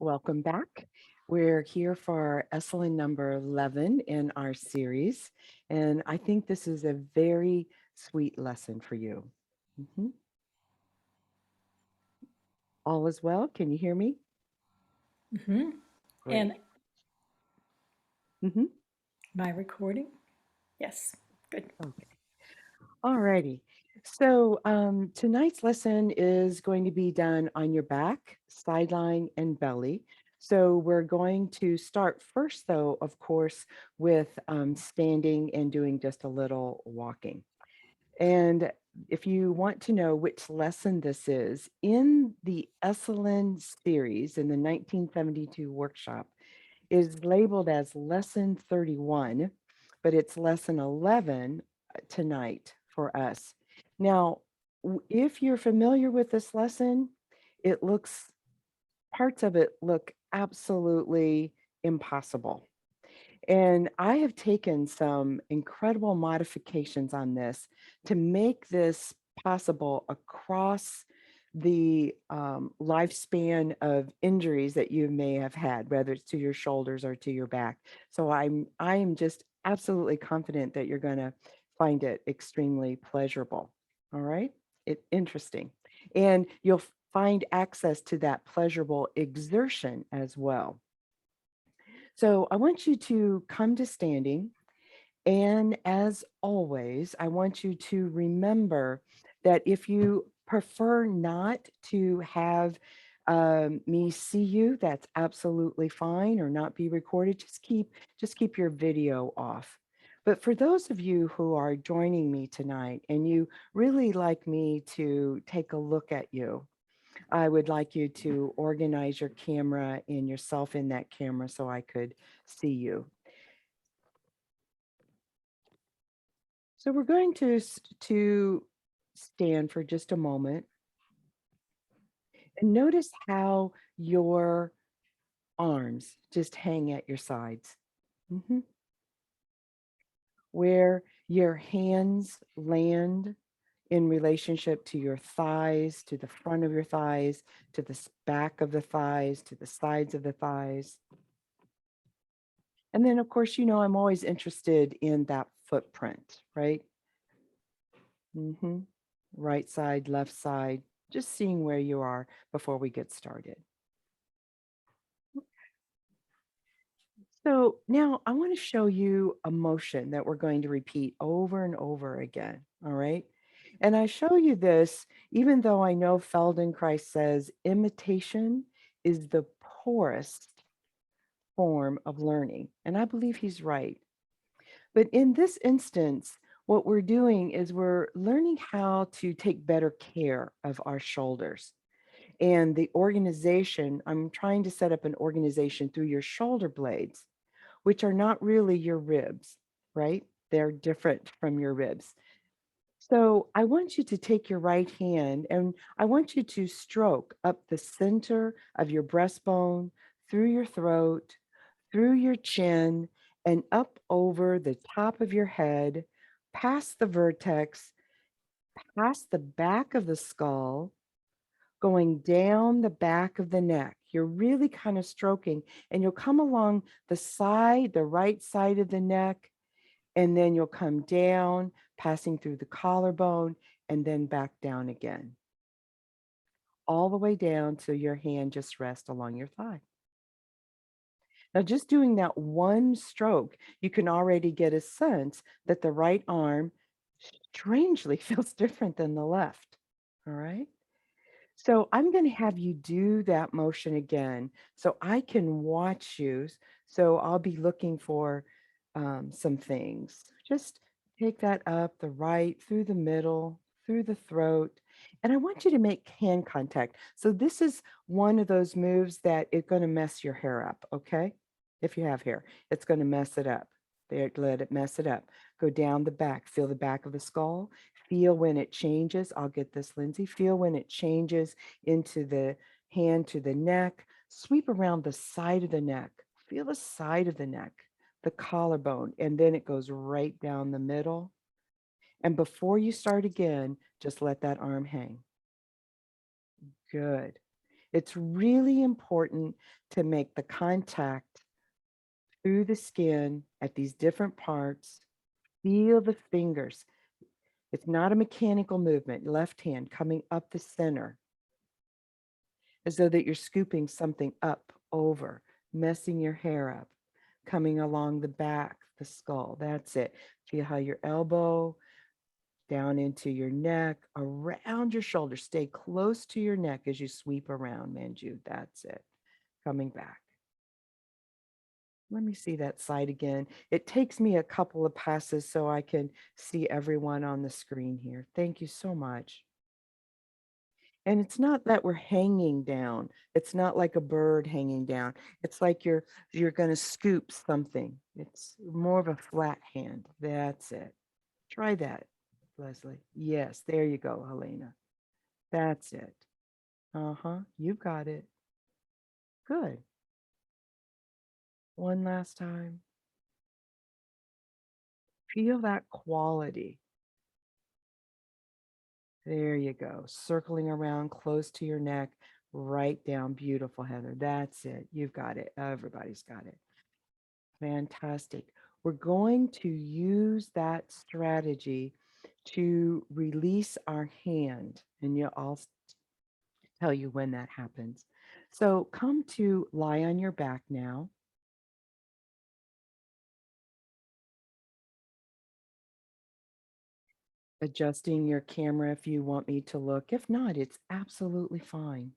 Welcome back. We're here for Esalen number 11 in our series, and I think this is a very sweet lesson for you. Mhm. All is well. Can you hear me? Mm-hmm. Great. And Mhm. my recording? Yes, good. Okay. All righty. So tonight's lesson is going to be done on your back, sideline, and belly. So we're going to start first, though, of course, with standing and doing just a little walking. And if you want to know which lesson this is, in the Esalen series in the 1972 workshop is labeled as lesson 31, but it's lesson 11 tonight for us. Now, if you're familiar with this lesson, it looks, parts of it look absolutely impossible. And I have taken some incredible modifications on this to make this possible across the lifespan of injuries that you may have had, whether it's to your shoulders or to your back. So I am just absolutely confident that you're going to find it extremely pleasurable. All right, interesting, and you'll find access to that pleasurable exertion as well. So I want you to come to standing. And as always, I want you to remember that if you prefer not to have me see you, that's absolutely fine, or not be recorded. Just keep your video off. But for those of you who are joining me tonight and you really like me to take a look at you, I would like you to organize your camera and yourself in that camera so I could see you. So we're going to stand for just a moment and notice how your arms just hang at your sides. Mhm. Where your hands land in relationship to your thighs, to the front of your thighs, to the back of the thighs, to the sides of the thighs. And then, of course, I'm always interested in that footprint, right? Right side, left side, just seeing where you are before we get started. So now I want to show you a motion that we're going to repeat over and over again. All right. And I show you this, even though I know Feldenkrais says imitation is the poorest form of learning. And I believe he's right. But in this instance, what we're doing is we're learning how to take better care of our shoulders. And the organization, I'm trying to set up an organization through your shoulder blades, which are not really your ribs, right? They're different from your ribs. So I want you to take your right hand and I want you to stroke up the center of your breastbone, through your throat, through your chin, and up over the top of your head, past the vertex, past the back of the skull, going down the back of the neck. You're really kind of stroking, and you'll come along the side, the right side of the neck, and then you'll come down, passing through the collarbone, and then back down again, all the way down till your hand just rests along your thigh. Now, just doing that one stroke, you can already get a sense that the right arm strangely feels different than the left. All right. So I'm going to have you do that motion again so I can watch you. So I'll be looking for some things. Just take that up the right, through the middle, through the throat. And I want you to make hand contact. So this is one of those moves that it's going to mess your hair up, okay? If you have hair, it's going to mess it up. There, let it mess it up. Go down the back, feel the back of the skull. Feel when it changes. I'll get this, Lindsay. Feel when it changes into the hand to the neck. Sweep around the side of the neck. Feel the side of the neck, the collarbone, and then it goes right down the middle. And before you start again, just let that arm hang. Good. It's really important to make the contact through the skin at these different parts. Feel the fingers. It's not a mechanical movement. Left hand coming up the center as though that you're scooping something up over, messing your hair up, coming along the back, the skull. That's it. Feel how your elbow down into your neck, around your shoulder. Stay close to your neck as you sweep around, Manju. That's it. Coming back. Let me see that side again. It takes me a couple of passes so I can see everyone on the screen here. Thank you so much. And it's not that we're hanging down. It's not like a bird hanging down. It's like you're going to scoop something. It's more of a flat hand. That's it. Try that, Leslie. Yes, there you go, Helena. That's it. Uh-huh. You got it. Good. One last time. Feel that quality. There you go. Circling around close to your neck, right down. Beautiful, Heather. That's it. You've got it. Everybody's got it. Fantastic. We're going to use that strategy to release our hand, and I'll tell you when that happens. So come to lie on your back now. Adjusting your camera if you want me to look. If not, it's absolutely fine.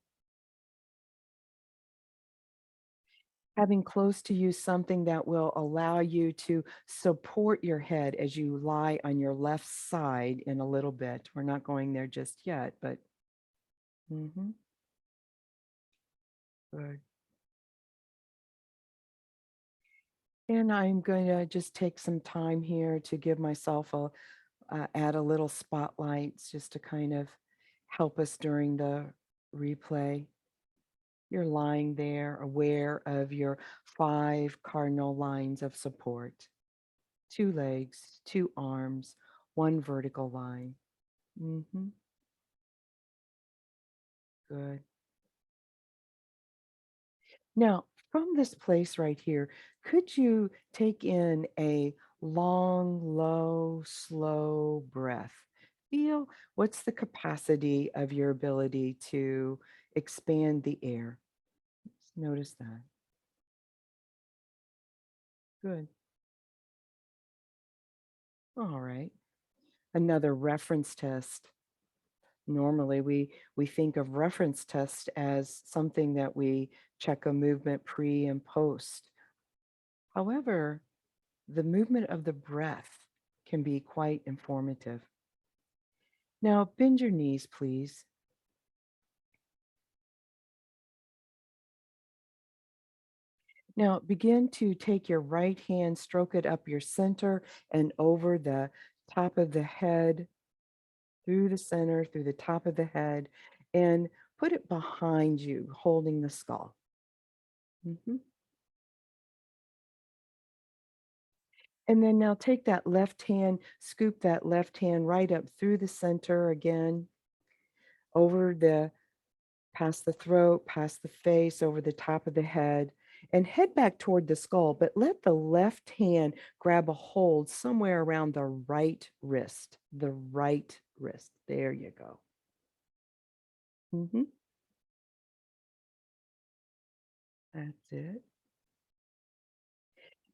Having close to you something that will allow you to support your head as you lie on your left side in a little bit. We're not going there just yet, but good. And I'm going to just take some time here to give myself add a little spotlights just to kind of help us during the replay. You're lying there aware of your 5 cardinal lines of support, 2 legs, 2 arms, 1 vertical line. Good. Now, from this place right here, could you take in a long, low, slow breath? Feel what's the capacity of your ability to expand the air. Just notice that. Good. All right. Another reference test. Normally, we think of reference test as something that we check a movement pre and post. However, the movement of the breath can be quite informative. Now, bend your knees, please. Now, begin to take your right hand, stroke it up your center and over the top of the head, through the center, through the top of the head, and put it behind you, holding the skull. And then now take that left hand, scoop that left hand right up through the center again, over past the throat, past the face, over the top of the head, and head back toward the skull, but let the left hand grab a hold somewhere around the right wrist, the right wrist. There you go. That's it.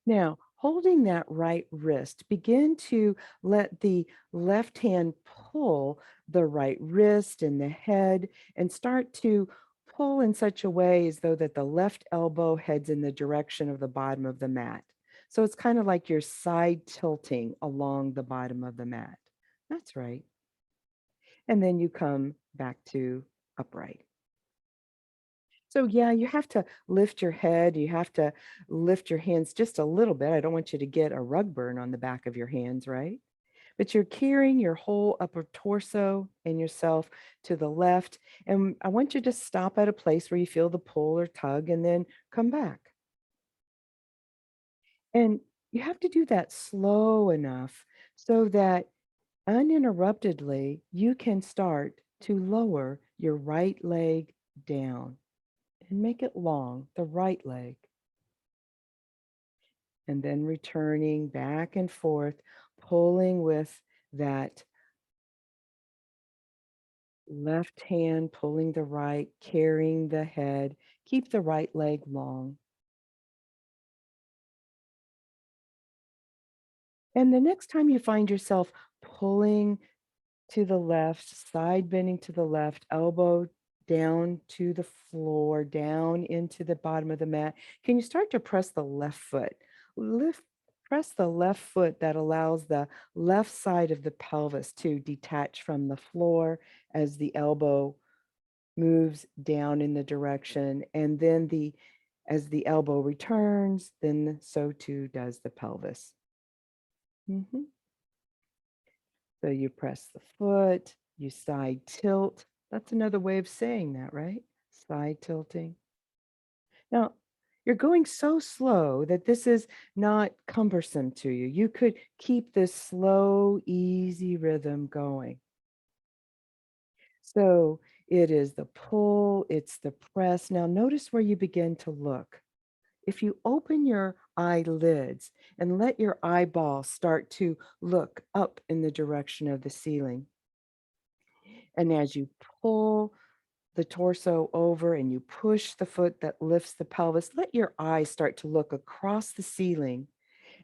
Now, holding that right wrist, begin to let the left hand pull the right wrist and the head and start to pull in such a way as though that the left elbow heads in the direction of the bottom of the mat. So it's kind of like you're side tilting along the bottom of the mat. That's right. And then you come back to upright. So yeah, you have to lift your head, you have to lift your hands just a little bit. I don't want you to get a rug burn on the back of your hands, right? But you're carrying your whole upper torso and yourself to the left. And I want you to stop at a place where you feel the pull or tug and then come back. And you have to do that slow enough so that uninterruptedly you can start to lower your right leg down. and make it long, the right leg. And then returning back and forth, pulling with that left hand, pulling the right, carrying the head. Keep the right leg long. And the next time you find yourself pulling to the left, side bending to the left, elbow down to the floor, down into the bottom of the mat, can you start to press the left foot? Lift, press the left foot that allows the left side of the pelvis to detach from the floor as the elbow moves down in the direction. And then as the elbow returns, then so too does the pelvis. Mhm. So you press the foot, you side tilt. That's another way of saying that, right? Side tilting. Now, you're going so slow that this is not cumbersome to you. You could keep this slow, easy rhythm going. So it is the pull, it's the press. Now, notice where you begin to look. If you open your eyelids and let your eyeball start to look up in the direction of the ceiling, and as you pull the torso over and you push the foot that lifts the pelvis, let your eyes start to look across the ceiling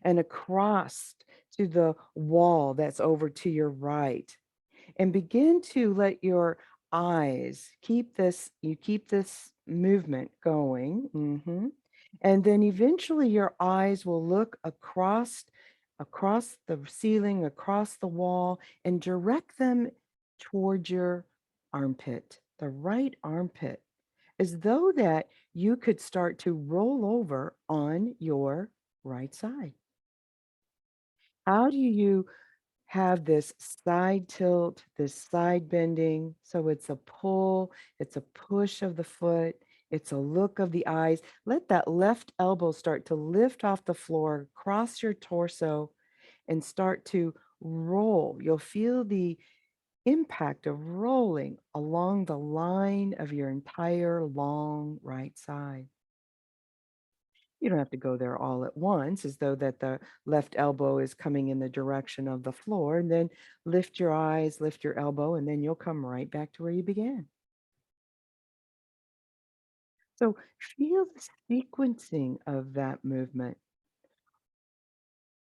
and across to the wall that's over to your right. And begin to let your eyes keep this movement going. And then eventually your eyes will look across the ceiling, across the wall, and direct them toward your armpit, the right armpit, as though that you could start to roll over on your right side. How do you have this side tilt, this side bending? So it's a pull, it's a push of the foot, it's a look of the eyes. Let that left elbow start to lift off the floor, cross your torso, and start to roll. You'll feel the impact of rolling along the line of your entire long right side. You don't have to go there all at once, as though that the left elbow is coming in the direction of the floor, and then lift your eyes, lift your elbow, and then you'll come right back to where you began. So feel the sequencing of that movement,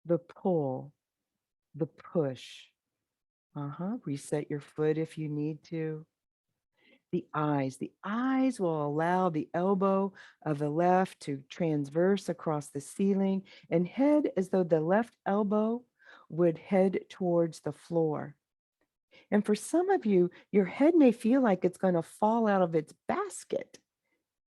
the pull, the push. Reset your foot if you need to. The eyes will allow the elbow of the left to transverse across the ceiling and head as though the left elbow would head towards the floor. And for some of you, your head may feel like it's going to fall out of its basket.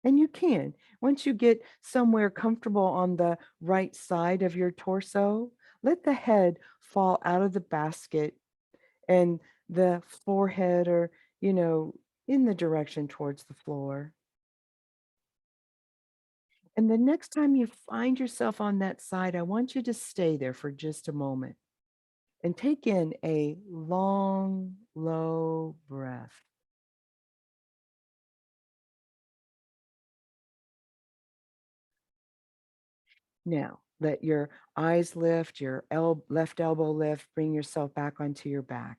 And you can. Once you get somewhere comfortable on the right side of your torso, let the head fall out of the basket and the forehead or, you know, in the direction towards the floor. And the next time you find yourself on that side, I want you to stay there for just a moment and take in a long, low breath. Now, let your eyes lift, your left elbow lift, bring yourself back onto your back.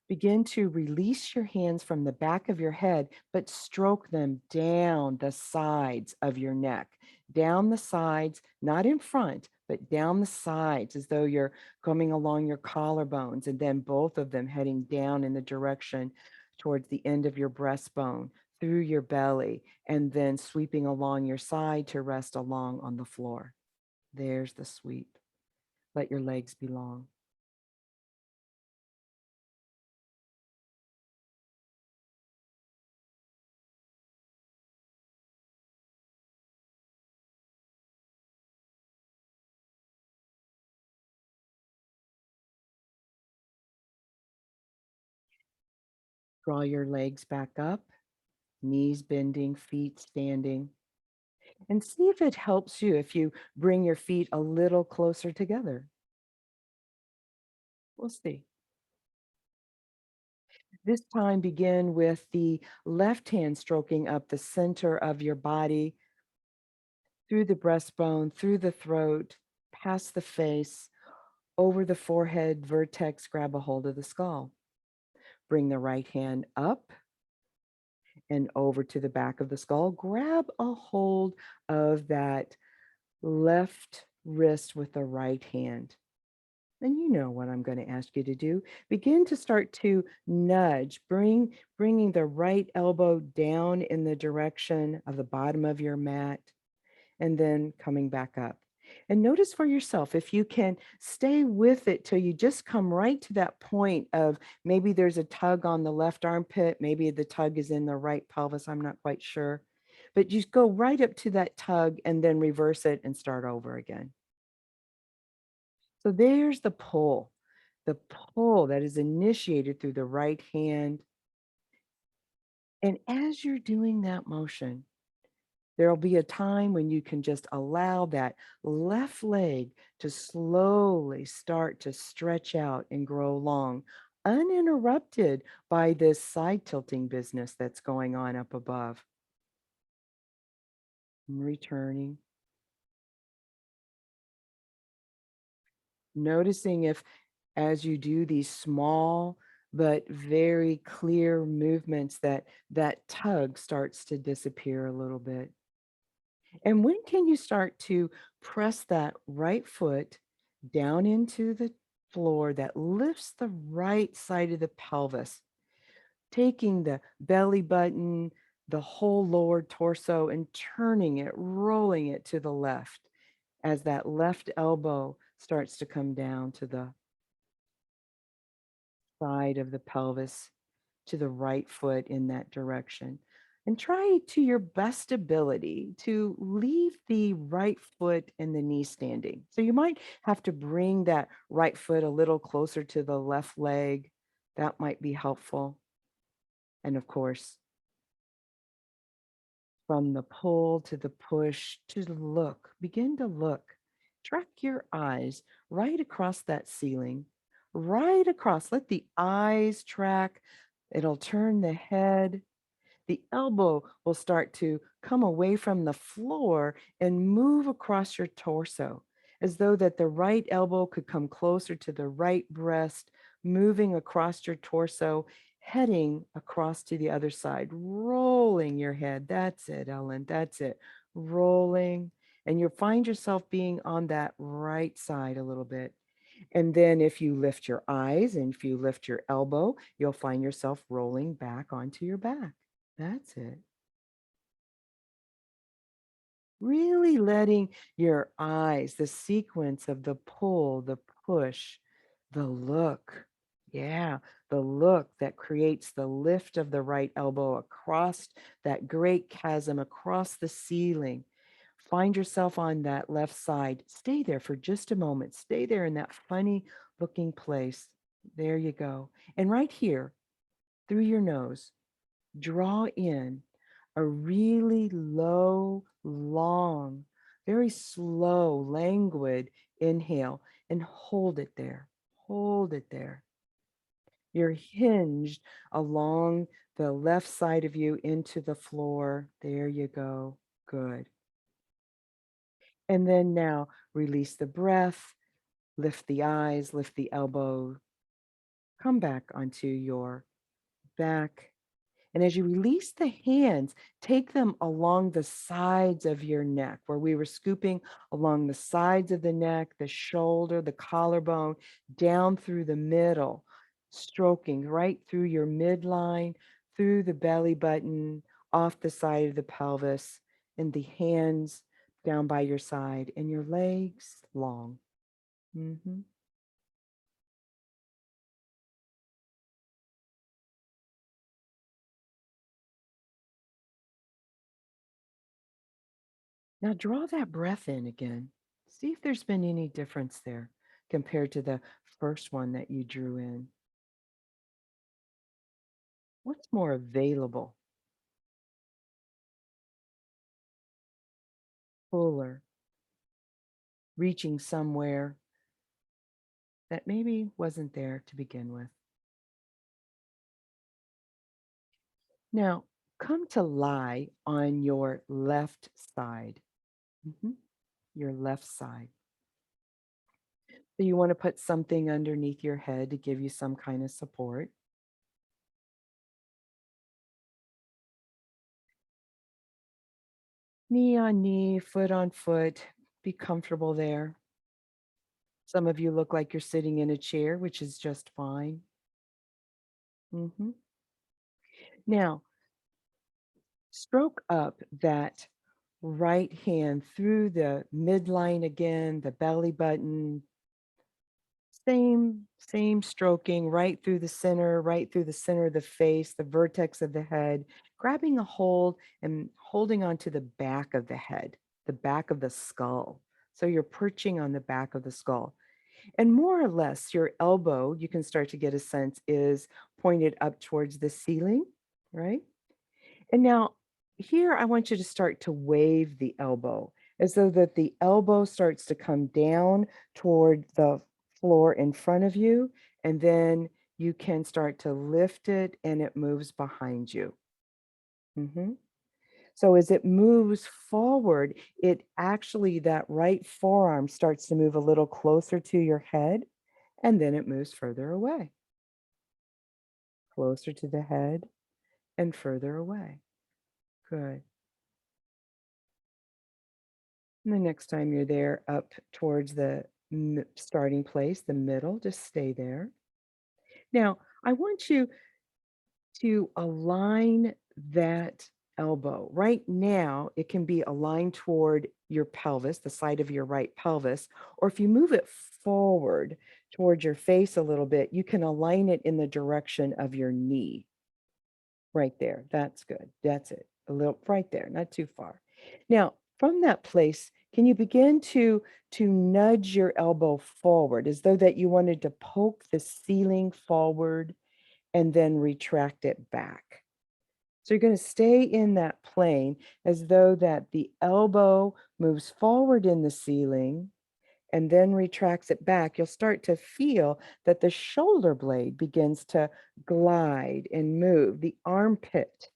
Begin to release your hands from the back of your head, but stroke them down the sides of your neck, down the sides, not in front, but down the sides, as though you're coming along your collarbones, and then both of them heading down in the direction towards the end of your breastbone, through your belly, and then sweeping along your side to rest along on the floor. There's the sweep. Let your legs be long. Draw your legs back up, knees bending, feet standing, and see if it helps you if you bring your feet a little closer together. We'll see. This time, begin with the left hand stroking up the center of your body, through the breastbone, through the throat, past the face, over the forehead, vertex, grab a hold of the skull. Bring the right hand up and over to the back of the skull. Grab a hold of that left wrist with the right hand. And you know what I'm going to ask you to do. Begin to start to nudge, bringing the right elbow down in the direction of the bottom of your mat, and then coming back up. And notice for yourself if you can stay with it till you just come right to that point of maybe there's a tug on the left armpit, maybe the tug is in the right pelvis, I'm not quite sure. But just go right up to that tug and then reverse it and start over again. So there's the pull that is initiated through the right hand. And as you're doing that motion, there'll be a time when you can just allow that left leg to slowly start to stretch out and grow long, uninterrupted by this side tilting business that's going on up above. I'm returning, noticing if as you do these small but very clear movements that tug starts to disappear a little bit. And when can you start to press that right foot down into the floor that lifts the right side of the pelvis, taking the belly button, the whole lower torso, and turning it, rolling it to the left as that left elbow starts to come down to the side of the pelvis, to the right foot in that direction. And try to your best ability to leave the right foot and the knee standing. So you might have to bring that right foot a little closer to the left leg. That might be helpful. And of course, from the pull to the push to the look, begin to look. Track your eyes right across that ceiling, right across. Let the eyes track. It'll turn the head. The elbow will start to come away from the floor and move across your torso, as though that the right elbow could come closer to the right breast, moving across your torso, heading across to the other side, rolling your head. That's it, Ellen. That's it. Rolling. And you'll find yourself being on that right side a little bit. And then if you lift your eyes and if you lift your elbow, you'll find yourself rolling back onto your back. That's it. Really letting your eyes, the sequence of the pull, the push, the look. Yeah, the look that creates the lift of the right elbow across that great chasm, across the ceiling. Find yourself on that left side. Stay there for just a moment. Stay there in that funny looking place. There you go. And right here, through your nose, draw in a really low, long, very slow, languid inhale and hold it there. Hold it there. You're hinged along the left side of you into the floor. There you go. Good. And then now release the breath, lift the eyes, lift the elbow, come back onto your back. And as you release the hands, take them along the sides of your neck, where we were scooping along the sides of the neck, the shoulder, the collarbone, down through the middle, stroking right through your midline, through the belly button, off the side of the pelvis, and the hands down by your side, and your legs long. Mhm. Now draw that breath in again. See if there's been any difference there compared to the first one that you drew in. What's more available, fuller, reaching somewhere that maybe wasn't there to begin with? Now, come to lie on your left side. Mhm, your left side. So you want to put something underneath your head to give you some kind of support. Knee on knee, foot on foot. Be comfortable there. Some of you look like you're sitting in a chair, which is just fine. Mhm. Now, stroke up that right hand through the midline again, the belly button. Same stroking right through the center of the face, the vertex of the head, grabbing a hold and holding on to the back of the head, the back of the skull. So you're perching on the back of the skull. And more or less, your elbow, you can start to get a sense, is pointed up towards the ceiling, right? And now here I want you to start to wave the elbow as though that the elbow starts to come down toward the floor in front of you, and then you can start to lift it and it moves behind you. Mhm. So as it moves forward, it actually, that right forearm starts to move a little closer to your head, and then it moves further away, closer to the head and further away. Good. And the next time you're there, up towards the starting place, the middle, just stay there. Now, I want you to align that elbow. Right now, it can be aligned toward your pelvis, the side of your right pelvis, or if you move it forward towards your face a little bit, you can align it in the direction of your knee. Right there. That's good. That's it. A little right there, not too far. Now, from that place, can you begin to nudge your elbow forward as though that you wanted to poke the ceiling forward and then retract it back? So you're going to stay in that plane as though that the elbow moves forward in the ceiling and then retracts it back. You'll start to feel that the shoulder blade begins to glide and move. The armpit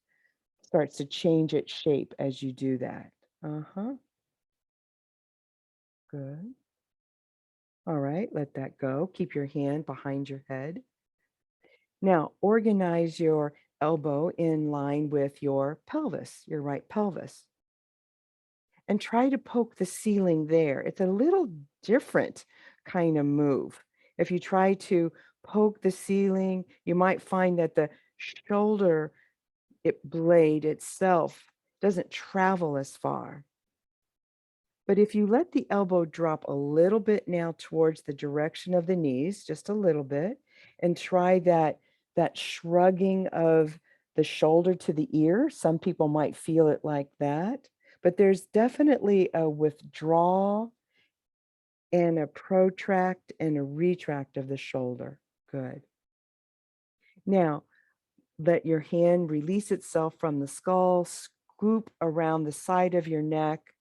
starts to change its shape as you do that. Uh-huh. Good. All right, let that go. Keep your hand behind your head. Now, organize your elbow in line with your pelvis, your right pelvis, and try to poke the ceiling there. It's a little different kind of move. If you try to poke the ceiling, you might find that the shoulder blade itself doesn't travel as far. But if you let the elbow drop a little bit now towards the direction of the knees, just a little bit, and try that shrugging of the shoulder to the ear. Some people might feel it like that, but there's definitely a withdraw and a protract and a retract of the shoulder. Good. Now, let your hand release itself from the skull, scoop around the side of your neck,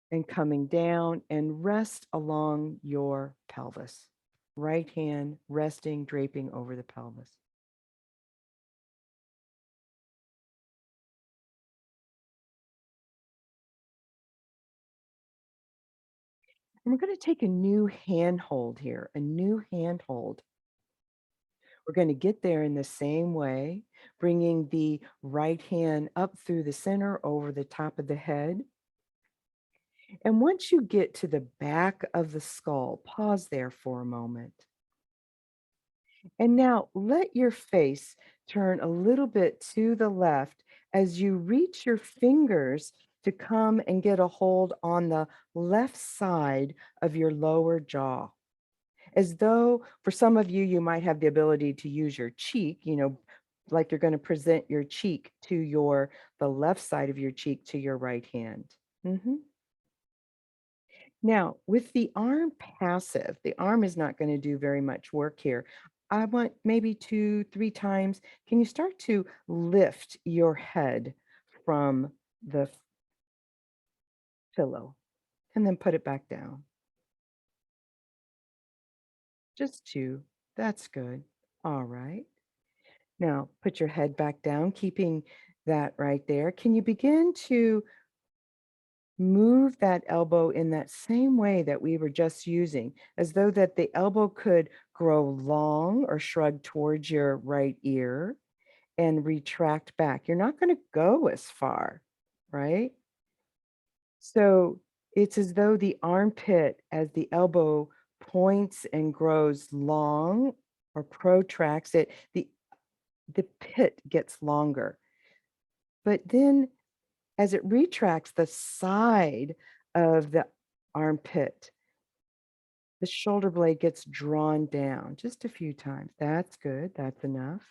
and coming down and rest along your pelvis. Right hand resting, draping over the pelvis. And we're going to take a new handhold here, a new handhold. We're going to get there in the same way, bringing the right hand up through the center over the top of the head. And once you get to the back of the skull, pause there for a moment. And now let your face turn a little bit to the left as you reach your fingers to come and get a hold on the left side of your lower jaw. As though for some of you, you might have the ability to use your cheek, like you're going to present your cheek to the left side of your cheek to your right hand. Mhm. Now, with the arm passive, the arm is not going to do very much work here. I want maybe 2, 3 times. Can you start to lift your head from the pillow and then put it back down? Just 2. That's good. All right. Now, put your head back down, keeping that right there. Can you begin to move that elbow in that same way that we were just using, as though that the elbow could grow long or shrug towards your right ear and retract back? You're not going to go as far, right? So it's as though the armpit, as the elbow points and grows long or protracts it, the pit gets longer. But then as it retracts the side of the armpit, the shoulder blade gets drawn down just a few times. That's good. That's enough.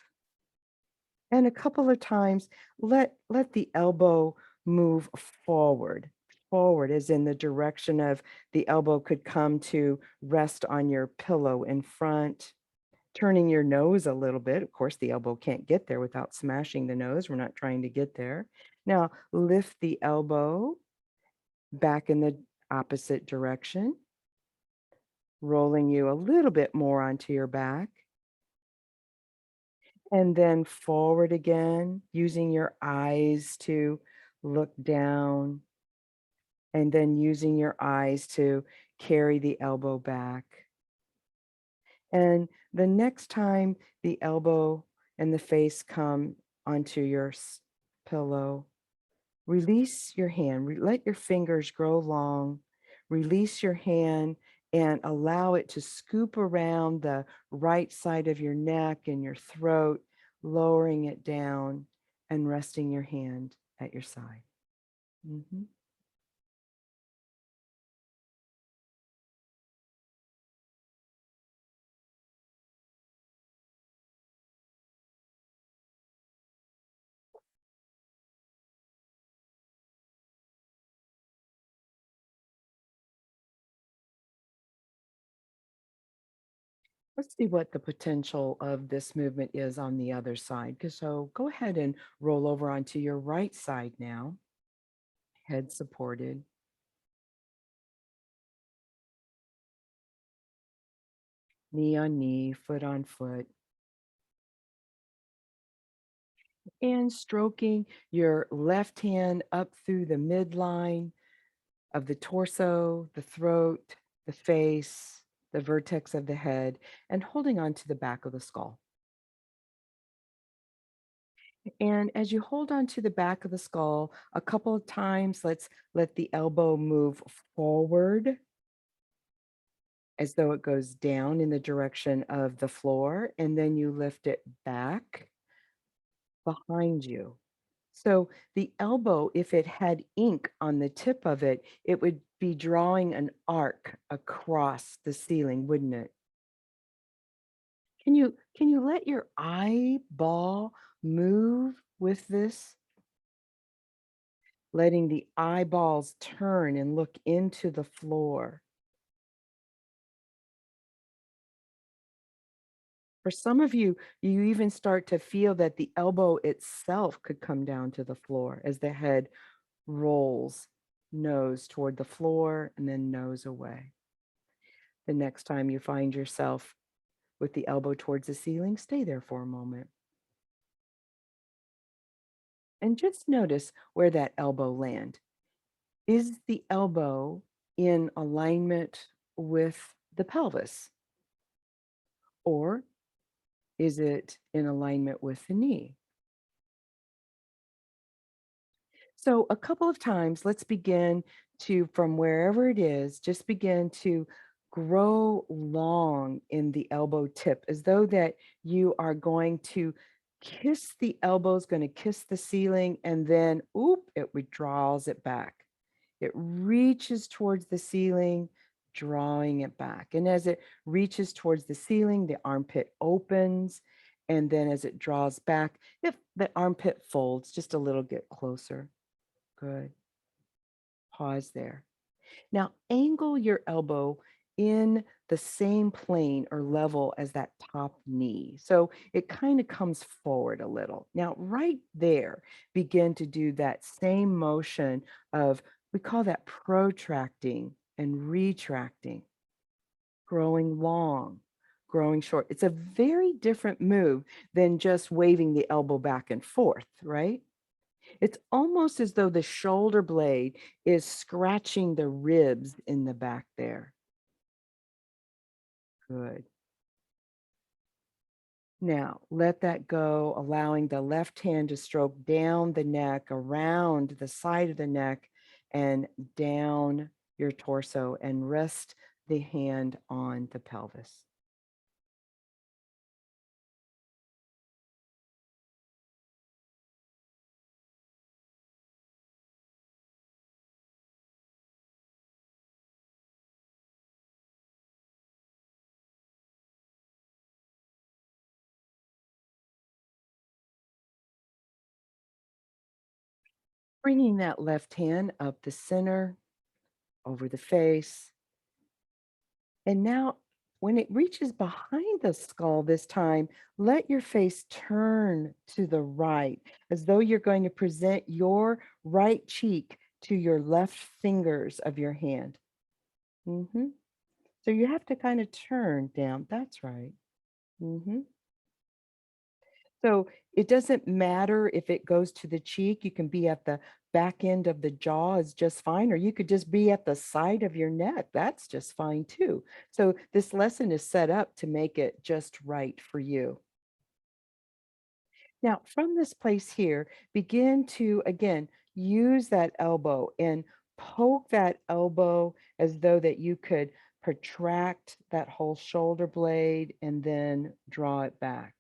And a couple of times, let the elbow move forward. Forward as in the direction of the elbow could come to rest on your pillow in front, turning your nose a little bit. Of course, the elbow can't get there without smashing the nose. We're not trying to get there. Now, lift the elbow back in the opposite direction, rolling you a little bit more onto your back. And then forward again, using your eyes to look down, and then using your eyes to carry the elbow back. And the next time the elbow and the face come onto your pillow, release your hand, let your fingers grow long, release your hand and allow it to scoop around the right side of your neck and your throat, lowering it down and resting your hand at your side. Mhm. Let's see what the potential of this movement is on the other side. So go ahead and roll over onto your right side now, head supported, knee on knee, foot on foot, and stroking your left hand up through the midline of the torso, the throat, the face, the vertex of the head, and holding on to the back of the skull. And as you hold on to the back of the skull a couple of times, let's let the elbow move forward as though it goes down in the direction of the floor, and then you lift it back behind you. So the elbow, if it had ink on the tip of it, it would be drawing an arc across the ceiling, wouldn't it? Can you let your eyeball move with this? Letting the eyeballs turn and look into the floor. For some of you, you even start to feel that the elbow itself could come down to the floor as the head rolls nose toward the floor and then nose away. The next time you find yourself with the elbow towards the ceiling, stay there for a moment. And just notice where that elbow land. Is the elbow in alignment with the pelvis? Or is it in alignment with the knee? So a couple of times, let's begin to, from wherever it is, just begin to grow long in the elbow tip as though that you are going to kiss the elbows, going to kiss the ceiling, and then, oop, it withdraws it back. It reaches towards the ceiling, drawing it back. And as it reaches towards the ceiling, the armpit opens. And then as it draws back, if the armpit folds just a little bit closer. Good. Pause there. Now angle your elbow in the same plane or level as that top knee. So it kind of comes forward a little. Now, right there, begin to do that same motion of, we call that protracting and retracting, growing long, growing short. It's a very different move than just waving the elbow back and forth, right? It's almost as though the shoulder blade is scratching the ribs in the back there. Good. Now, let that go, allowing the left hand to stroke down the neck, around the side of the neck, and down your torso, and rest the hand on the pelvis. Bringing that left hand up the center, over the face. And now, when it reaches behind the skull this time, let your face turn to the right, as though you're going to present your right cheek to your left fingers of your hand. hmm So you have to kind of turn down. That's right. hmm So it doesn't matter if it goes to the cheek. You can be at the back end of the jaw is just fine, or you could just be at the side of your neck. That's just fine too. So this lesson is set up to make it just right for you. Now, from this place here, begin to, again, use that elbow and poke that elbow as though that you could protract that whole shoulder blade and then draw it back.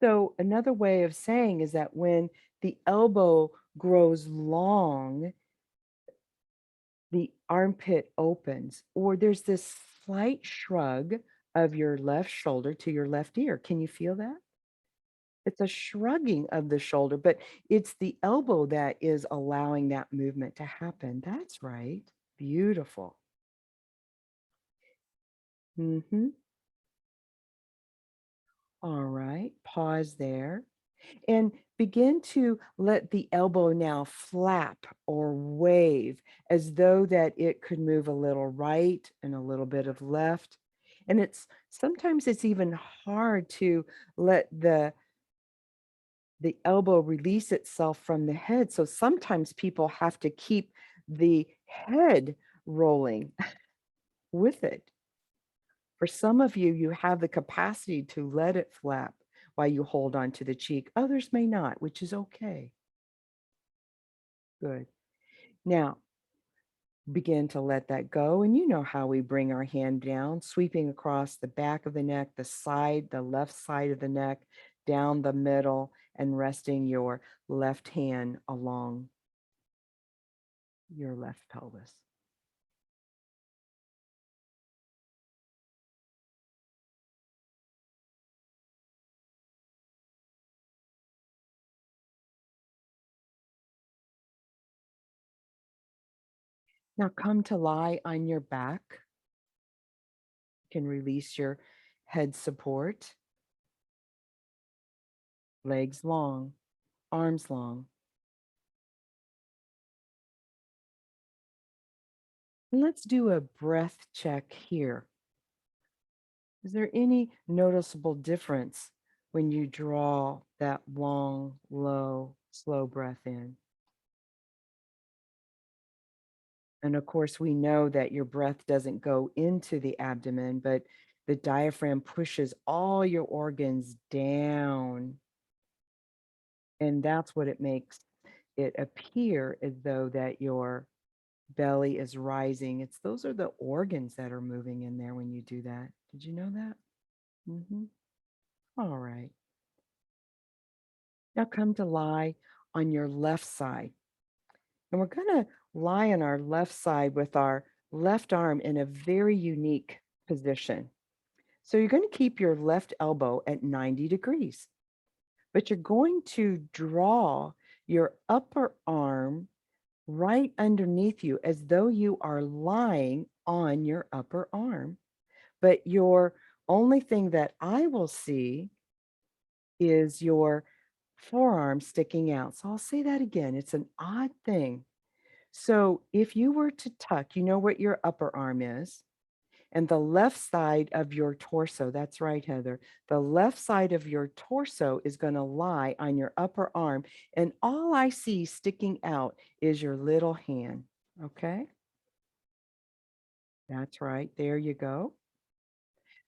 So another way of saying is that when the elbow grows long, the armpit opens, or there's this slight shrug of your left shoulder to your left ear. Can you feel that? It's a shrugging of the shoulder, but it's the elbow that is allowing that movement to happen. That's right. Beautiful. hmm All right. Pause there. And begin to let the elbow now flap or wave as though that it could move a little right and a little bit of left. And it's sometimes it's even hard to let the elbow release itself from the head. So sometimes people have to keep the head rolling with it. For some of you, you have the capacity to let it flap while you hold on to the cheek. Others may not, which is okay. Good. Now, begin to let that go. And you know how we bring our hand down, sweeping across the back of the neck, the side, the left side of the neck, down the middle, and resting your left hand along your left pelvis. Now come to lie on your back. You can release your head support, legs long, arms long. And let's do a breath check here. Is there any noticeable difference when you draw that long, low, slow breath in? And of course, we know that your breath doesn't go into the abdomen, but the diaphragm pushes all your organs down. And that's what it makes it appear as though that your belly is rising. Those are the organs that are moving in there when you do that. Did you know that? All right. Now come to lie on your left side. And we're going to lie on our left side with our left arm in a very unique position. So you're going to keep your left elbow at 90 degrees, but you're going to draw your upper arm right underneath you as though you are lying on your upper arm. But your only thing that I will see is your forearm sticking out. So I'll say that again. It's an odd thing. So if you were to tuck, you know what your upper arm is, And the left side of your torso, that's right, Heather, the left side of your torso is going to lie on your upper arm. And all I see sticking out is your little hand. Okay. That's right. There you go.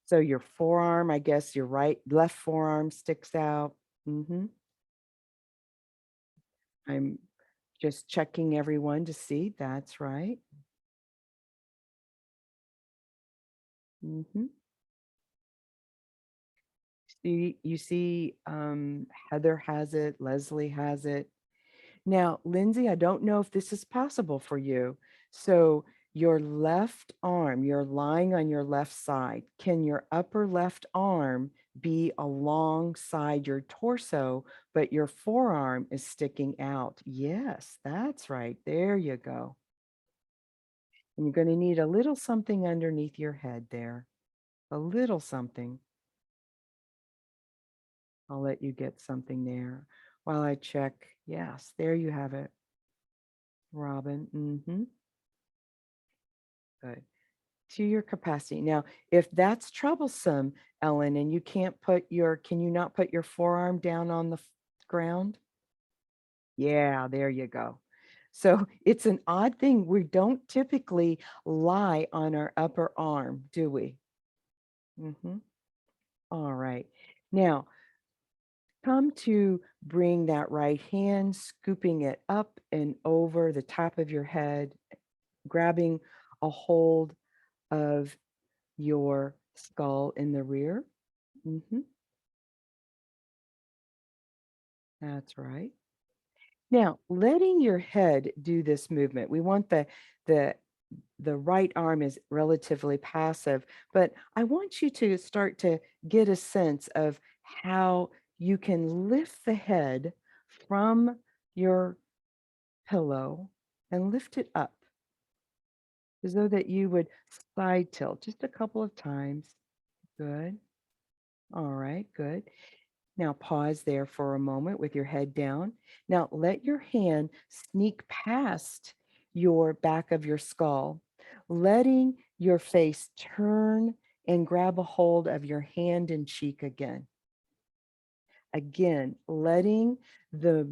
So your forearm, I guess your left forearm sticks out. I'm just checking everyone to see. That's right. hmm you see, Heather has it, Leslie has it. Now, Lindsay, I don't know if this is possible for you. So your left arm, you're lying on your left side. Can your upper left arm be alongside your torso, but your forearm is sticking out? Yes, that's right. There you go. And you're going to need a little something underneath your head there. A little something. I'll let you get something there while I check. Yes, there you have it, Robin. Good. To your capacity. Now, if that's troublesome, Ellen, and you can't can you not put your forearm down on the ground? Yeah, there you go. So it's an odd thing. We don't typically lie on our upper arm, do we? All right. Now, come to bring that right hand, scooping it up and over the top of your head, grabbing a hold of your skull in the rear. That's right. Now, letting your head do this movement, we want the the right arm is relatively passive, but I want you to start to get a sense of how you can lift the head from your pillow and lift it up as though that you would side tilt just a couple of times. Good. All right, good. Now pause there for a moment with your head down. Now let your hand sneak past your back of your skull, letting your face turn and grab a hold of your hand and cheek again. Again, letting the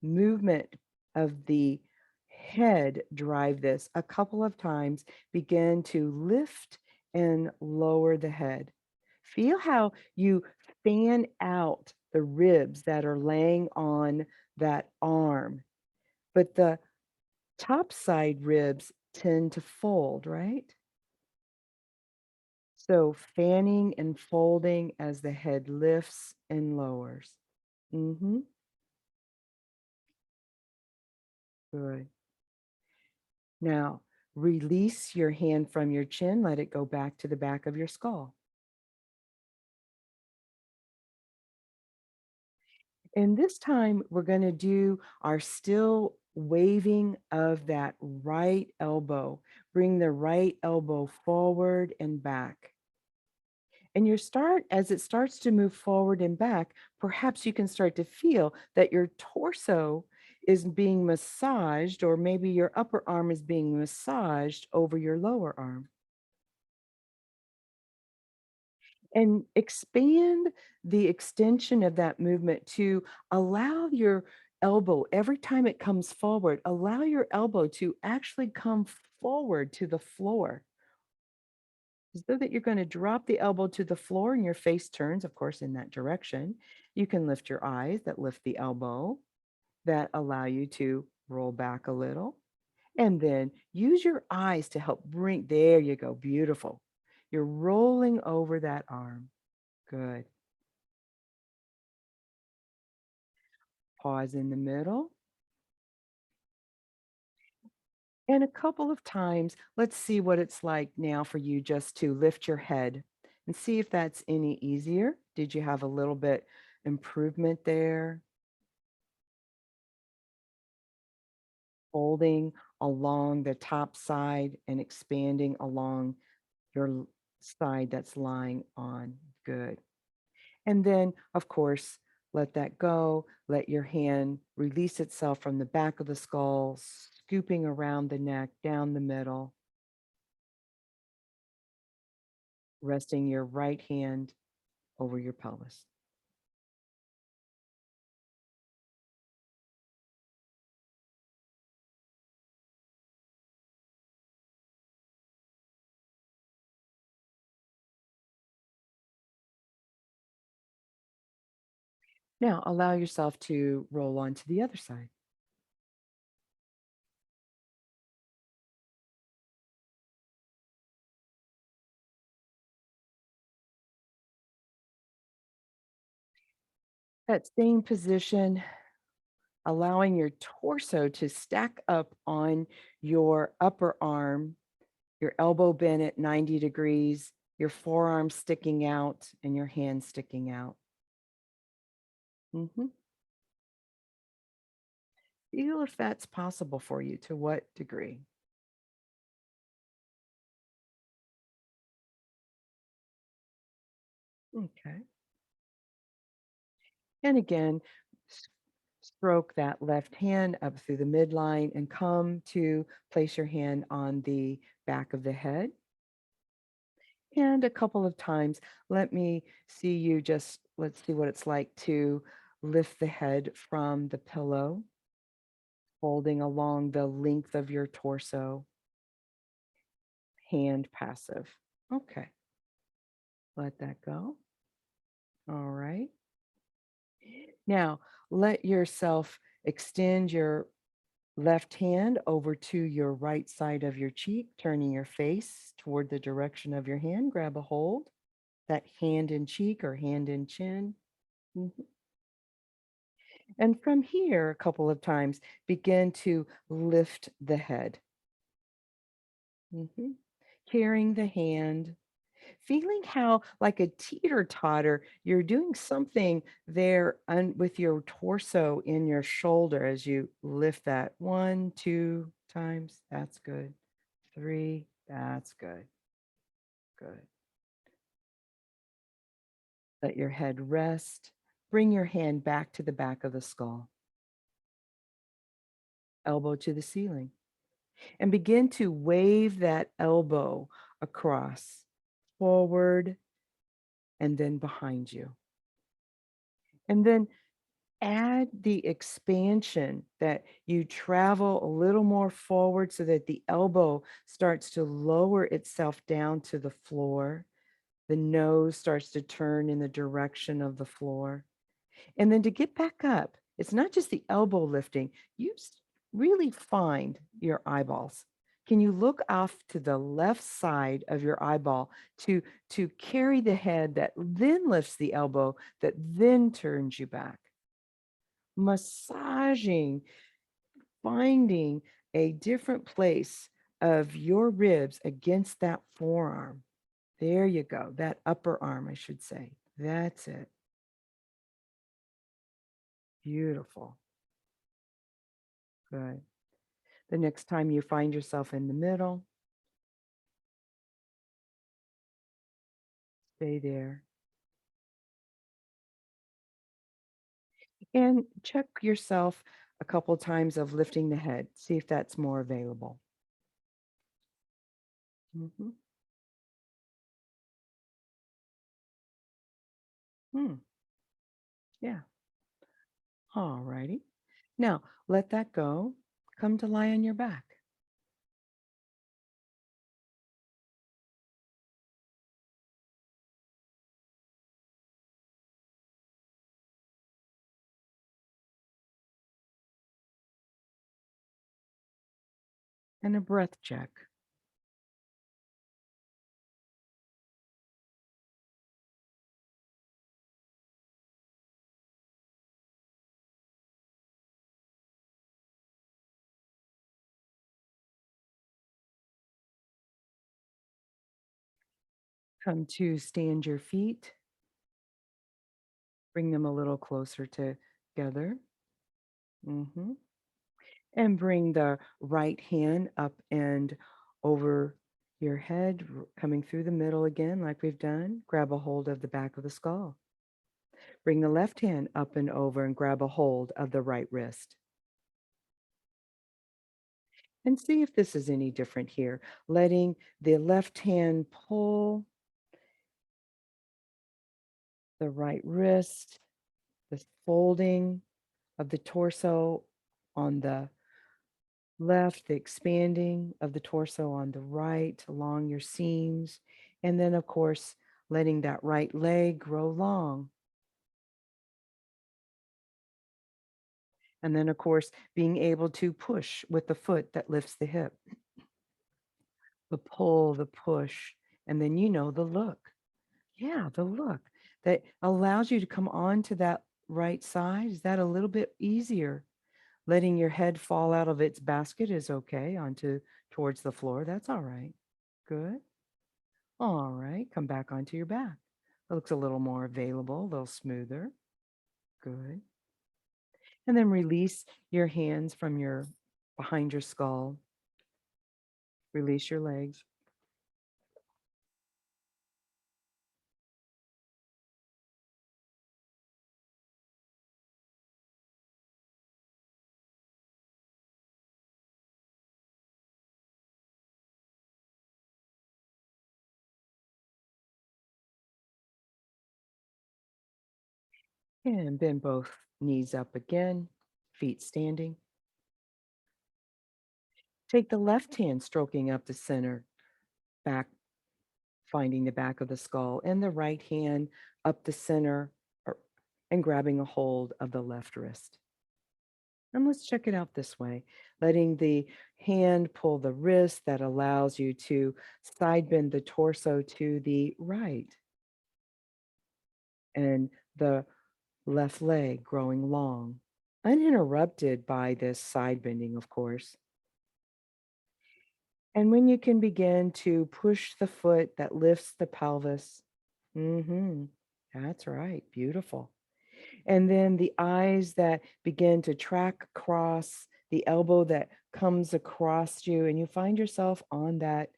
movement of the head drive this a couple of times, begin to lift and lower the head. Feel how you fan out the ribs that are laying on that arm, but the top side ribs tend to fold, right? So fanning and folding as the head lifts and lowers. Mm-hmm. Good. Now, release your hand from your chin. Let it go back to the back of your skull. And this time, we're going to do our still waving of that right elbow. Bring the right elbow forward and back. And as it starts to move forward and back, perhaps you can start to feel that your torso is being massaged, or maybe your upper arm is being massaged over your lower arm. And expand the extension of that movement to allow your elbow, every time it comes forward, allow your elbow to actually come forward to the floor. So that you're going to drop the elbow to the floor and your face turns, of course, in that direction. You can lift your eyes that lift the elbow, that allow you to roll back a little. And then use your eyes to help there you go, beautiful. You're rolling over that arm. Good. Pause in the middle. And a couple of times, let's see what it's like now for you just to lift your head and see if that's any easier. Did you have a little bit improvement there? Folding along the top side and expanding along your side that's lying on. Good. And then, of course, let that go. Let your hand release itself from the back of the skull, scooping around the neck, down the middle. resting your right hand over your pelvis. Now allow yourself to roll on to the other side. That same position, allowing your torso to stack up on your upper arm, your elbow bent at 90 degrees, your forearm sticking out, and your hand sticking out. Mhm. Feel if that's possible for you, to what degree. Okay. And again, s- stroke that left hand up through the midline and come to place your hand on the back of the head. And a couple of times, let me see you just, let's see what it's like to lift the head from the pillow, holding along the length of your torso, hand passive. Okay, let that go. All right. Now, let yourself extend your left hand over to your right side of your cheek, turning your face toward the direction of your hand. Grab a hold, that hand in cheek or hand in chin. Mhm. And from here, a couple of times, begin to lift the head. Mhm. Carrying the hand, feeling how, like a teeter totter, you're doing something there with your torso in your shoulder as you lift that. 1, 2 times. That's good. 3. That's good. Good. Let your head rest. Bring your hand back to the back of the skull, elbow to the ceiling, and begin to wave that elbow across, forward, and then behind you. And then add the expansion that you travel a little more forward so that the elbow starts to lower itself down to the floor. The nose starts to turn in the direction of the floor. And then to get back up, it's not just the elbow lifting, you really find your eyeballs. Can you look off to the left side of your eyeball to carry the head that then lifts the elbow, that then turns you back? Massaging, finding a different place of your ribs against that forearm. There you go. That upper arm, I should say. That's it. Beautiful. Good. The next time you find yourself in the middle, stay there and check yourself a couple times of lifting the head. See if that's more available. Mhm. Hmm. Yeah. All righty. Now let that go. Come to lie on your back. And a breath check. Come to stand your feet. Bring them a little closer together. Mhm. And bring the right hand up and over your head, coming through the middle again, like we've done. Grab a hold of the back of the skull. Bring the left hand up and over and grab a hold of the right wrist. And see if this is any different here. Letting the left hand pull the right wrist, the folding of the torso on the left, the expanding of the torso on the right along your seams. And then, of course, letting that right leg grow long. And then, of course, being able to push with the foot that lifts the hip, the pull, the push, and then the look. Yeah, the look that allows you to come onto that right side. Is that a little bit easier? Letting your head fall out of its basket is okay onto towards the floor. That's all right. Good. All right. Come back onto your back. It looks a little more available, a little smoother. Good. And then release your hands from your behind your skull. Release your legs. And bend both knees up again, feet standing. Take the left hand stroking up the center, back, finding the back of the skull, and the right hand up the center and grabbing a hold of the left wrist. And let's check it out this way, letting the hand pull the wrist that allows you to side bend the torso to the right, and the left leg growing long, uninterrupted by this side bending, of course. And when you can begin to push the foot that lifts the pelvis, that's right, beautiful. And then the eyes that begin to track across, the elbow that comes across you, and you find yourself on that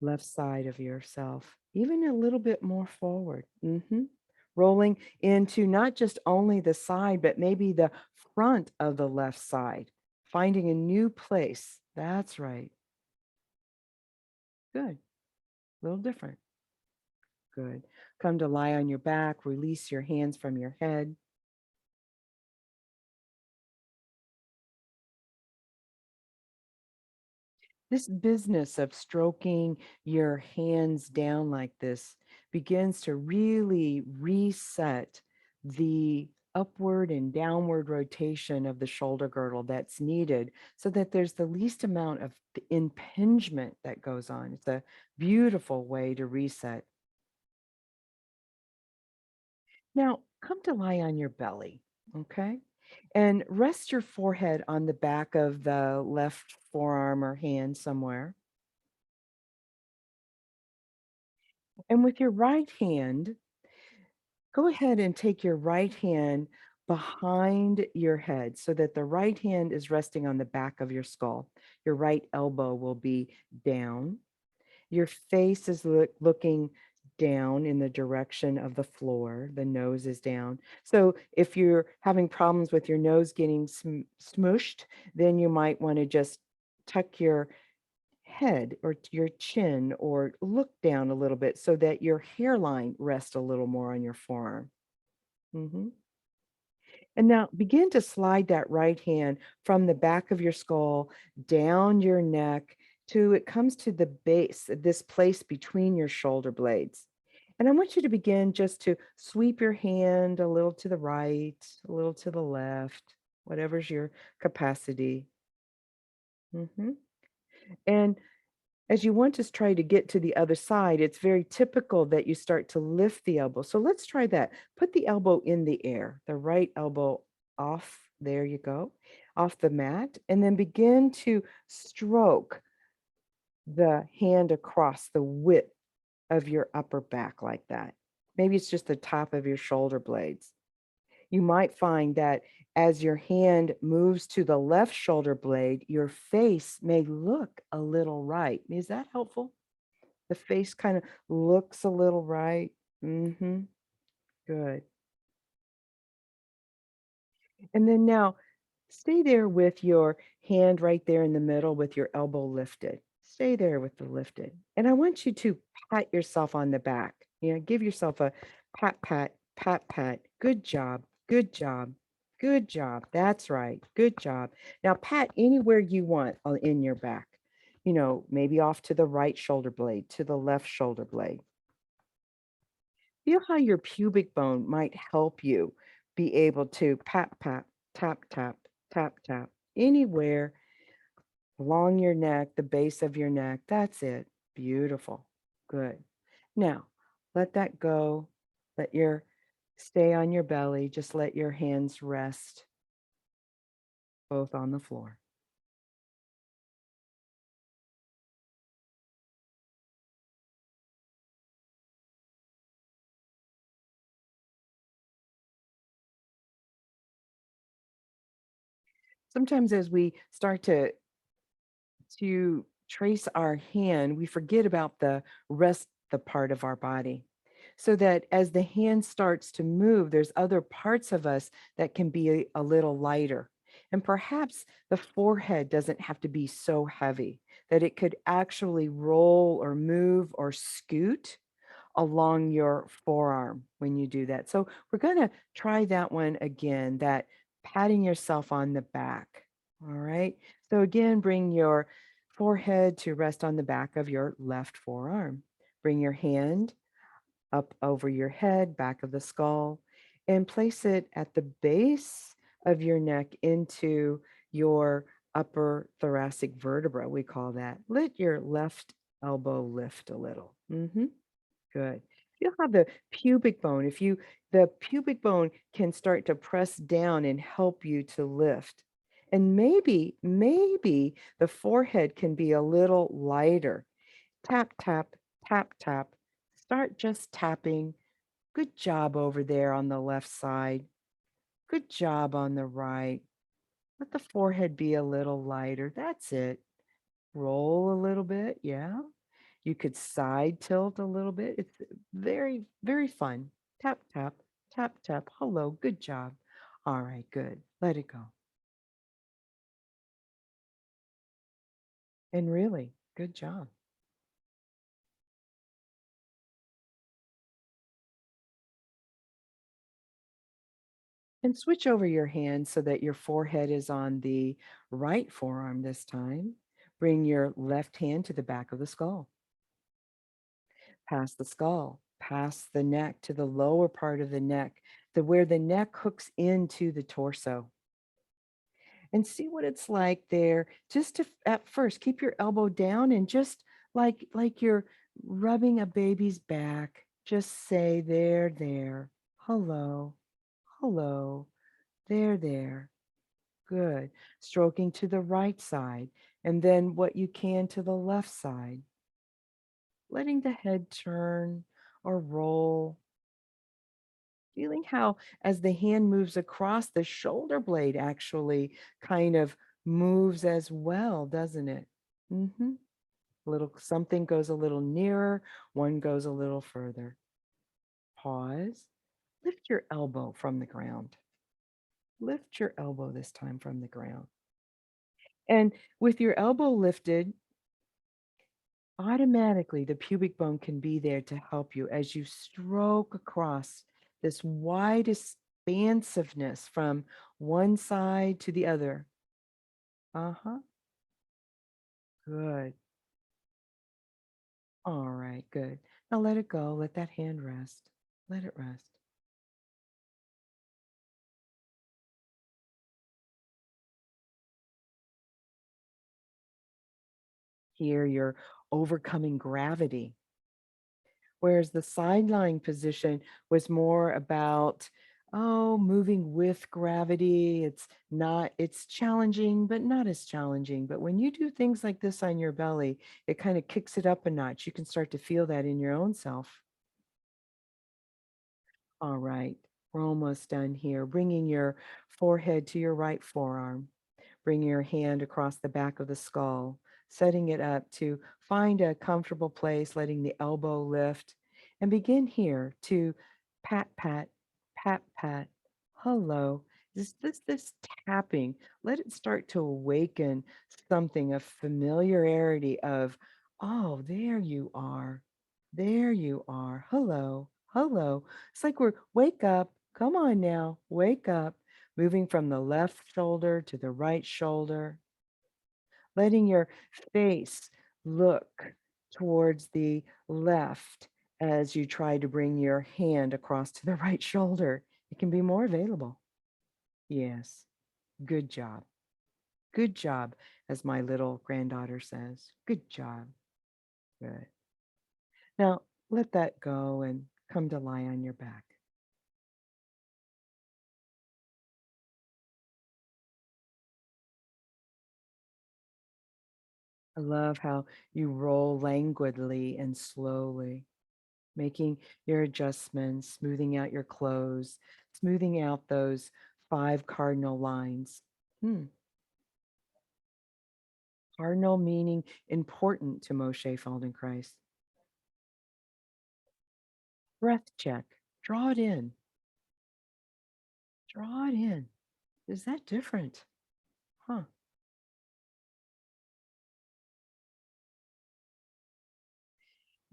left side of yourself, even a little bit more forward. Rolling into not just only the side, but maybe the front of the left side, finding a new place. That's right. Good. A little different. Good. Come to lie on your back, release your hands from your head. This business of stroking your hands down like this begins to really reset the upward and downward rotation of the shoulder girdle that's needed so that there's the least amount of the impingement that goes on. It's a beautiful way to reset. Now, come to lie on your belly, okay? And rest your forehead on the back of the left forearm or hand somewhere. And with your right hand, go ahead and take your right hand behind your head so that the right hand is resting on the back of your skull. Your right elbow will be down. Your face is looking down in the direction of the floor. The nose is down. So if you're having problems with your nose getting smooshed, then you might want to just tuck your head or your chin or look down a little bit so that your hairline rests a little more on your forearm. Mhm. And now begin to slide that right hand from the back of your skull down your neck to it comes to the base, this place between your shoulder blades. And I want you to begin just to sweep your hand a little to the right, a little to the left, whatever's your capacity. Mhm. And as you want to try to get to the other side, it's very typical that you start to lift the elbow. So let's try that. Put the elbow in the air, the right elbow off. There you go, off the mat. And then begin to stroke the hand across the width of your upper back like that. Maybe it's just the top of your shoulder blades. You might find that as your hand moves to the left shoulder blade, your face may look a little right. Is that helpful? The face kind of looks a little right. Good. And then now stay there with your hand right there in the middle with your elbow lifted. Stay there with the lifted. And I want you to pat yourself on the back. Give yourself a Pat, pat, pat, pat. Good job. Good job. Good job. That's right. Good job. Now pat anywhere you want in your back. Maybe off to the right shoulder blade, to the left shoulder blade. Feel how your pubic bone might help you be able to pat, pat, tap, tap, tap, tap, anywhere along your neck, the base of your neck. That's it. Beautiful. Good. Now, let that go. Let your stay on your belly. Just let your hands rest both on the floor. Sometimes as we start to trace our hand, we forget about the rest the part of our body. So that as the hand starts to move, there's other parts of us that can be a little lighter. And perhaps the forehead doesn't have to be so heavy, that it could actually roll or move or scoot along your forearm when you do that. So we're going to try that one again, that patting yourself on the back. All right. So again, bring your forehead to rest on the back of your left forearm. Bring your hand up over your head, back of the skull, and place it at the base of your neck into your upper thoracic vertebra, we call that. Let your left elbow lift a little. Good. Feel how the pubic bone, the pubic bone can start to press down and help you to lift. And maybe the forehead can be a little lighter. Tap, tap, tap, tap. Start just tapping. Good job over there on the left side. Good job on the right. Let the forehead be a little lighter. That's it. Roll a little bit. Yeah. You could side tilt a little bit. It's very, very fun. Tap, tap, tap, tap. Hello, good job. All right, good. Let it go. And really, good job. And switch over your hand so that your forehead is on the right forearm this time. Bring your left hand to the back of the skull. Past the skull, past the neck to the lower part of the neck, to where the neck hooks into the torso. And see what it's like there. Just to at first keep your elbow down and just like you're rubbing a baby's back. Just say there. Hello, hello, there. Good. Stroking to the right side and then what you can to the left side. Letting the head turn or roll. Feeling how as the hand moves across the shoulder blade actually kind of moves as well, doesn't it? Mm-hmm. Little something goes a little nearer, one goes a little further. Pause. Lift your elbow from the ground. Lift your elbow this time from the ground. And with your elbow lifted, automatically the pubic bone can be there to help you as you stroke across this wide expansiveness from one side to the other. Uh-huh. Good. All right, good. Now let it go. Let that hand rest. Let it rest. Here you're overcoming gravity. Whereas the sideline position was more about, oh, moving with gravity. It's challenging, but not as challenging. But when you do things like this on your belly, it kind of kicks it up a notch. You can start to feel that in your own self. All right, we're almost done here. Bringing your forehead to your right forearm. Bring your hand across the back of the skull, setting it up to find a comfortable place, letting the elbow lift, and begin here to pat, pat, pat, pat. Hello. This tapping, let it start to awaken something of familiarity of, oh, there you are. There you are. Hello. hello. It's like we're wake up. Come on now, wake up. Moving from the left shoulder to the right shoulder, letting your face look towards the left as you try to bring your hand across to the right shoulder. It can be more available. Yes, good job. Good job, as my little granddaughter says. Good job. Good. Now, let that go and come to lie on your back. I love how you roll languidly and slowly, making your adjustments, smoothing out your clothes, smoothing out those 5 cardinal lines. Hmm. Cardinal meaning important to Moshe Feldenkrais. Breath check. Draw it in. Draw it in. Is that different? Huh.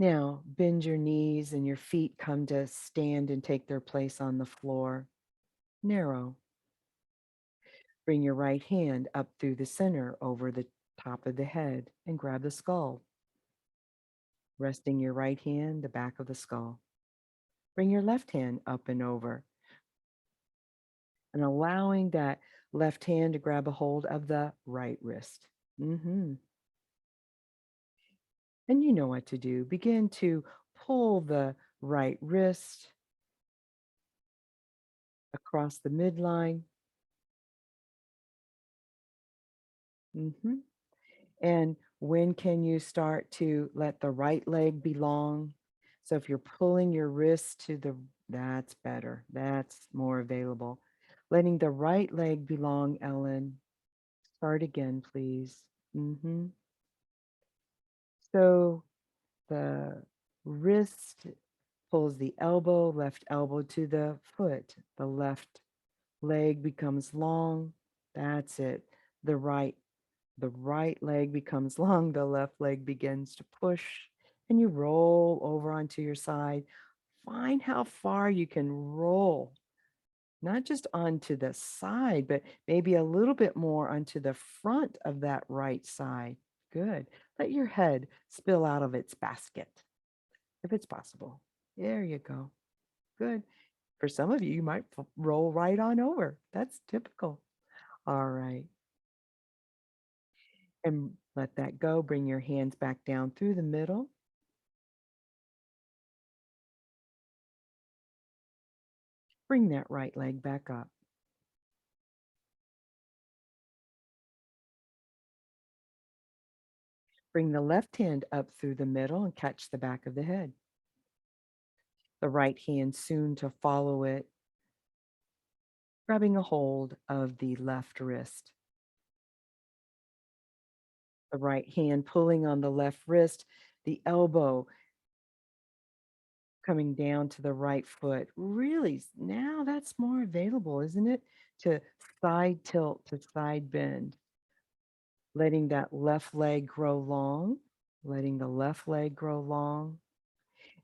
Now, bend your knees and your feet come to stand and take their place on the floor. Narrow. Bring your right hand up through the center over the top of the head and grab the skull. Resting your right hand, the back of the skull. Bring your left hand up and over and allowing that left hand to grab a hold of the right wrist. Mm-hmm. And you know what to do. Begin to pull the right wrist across the midline. Mm-hmm. And when can you start to let the right leg belong? So if you're pulling your wrist to the, that's better. That's more available. Letting the right leg belong, Ellen. Start again, please. So the wrist pulls the elbow, left elbow to the foot. The left leg becomes long. That's it. The right The right leg becomes long, the left leg begins to push, and you roll over onto your side. Find how far you can roll, not just onto the side, but maybe a little bit more onto the front of that right side. Good. Let your head spill out of its basket, if it's possible. There you go. Good. For some of you, you might roll right on over. That's typical. All right. And let that go. Bring your hands back down through the middle. Bring that right leg back up. Bring the left hand up through the middle and catch the back of the head. The right hand soon to follow it, grabbing a hold of the left wrist. The right hand pulling on the left wrist, the elbow coming down to the right foot. Really, now that's more available, isn't it? To side tilt, to side bend. Letting that left leg grow long, letting the left leg grow long.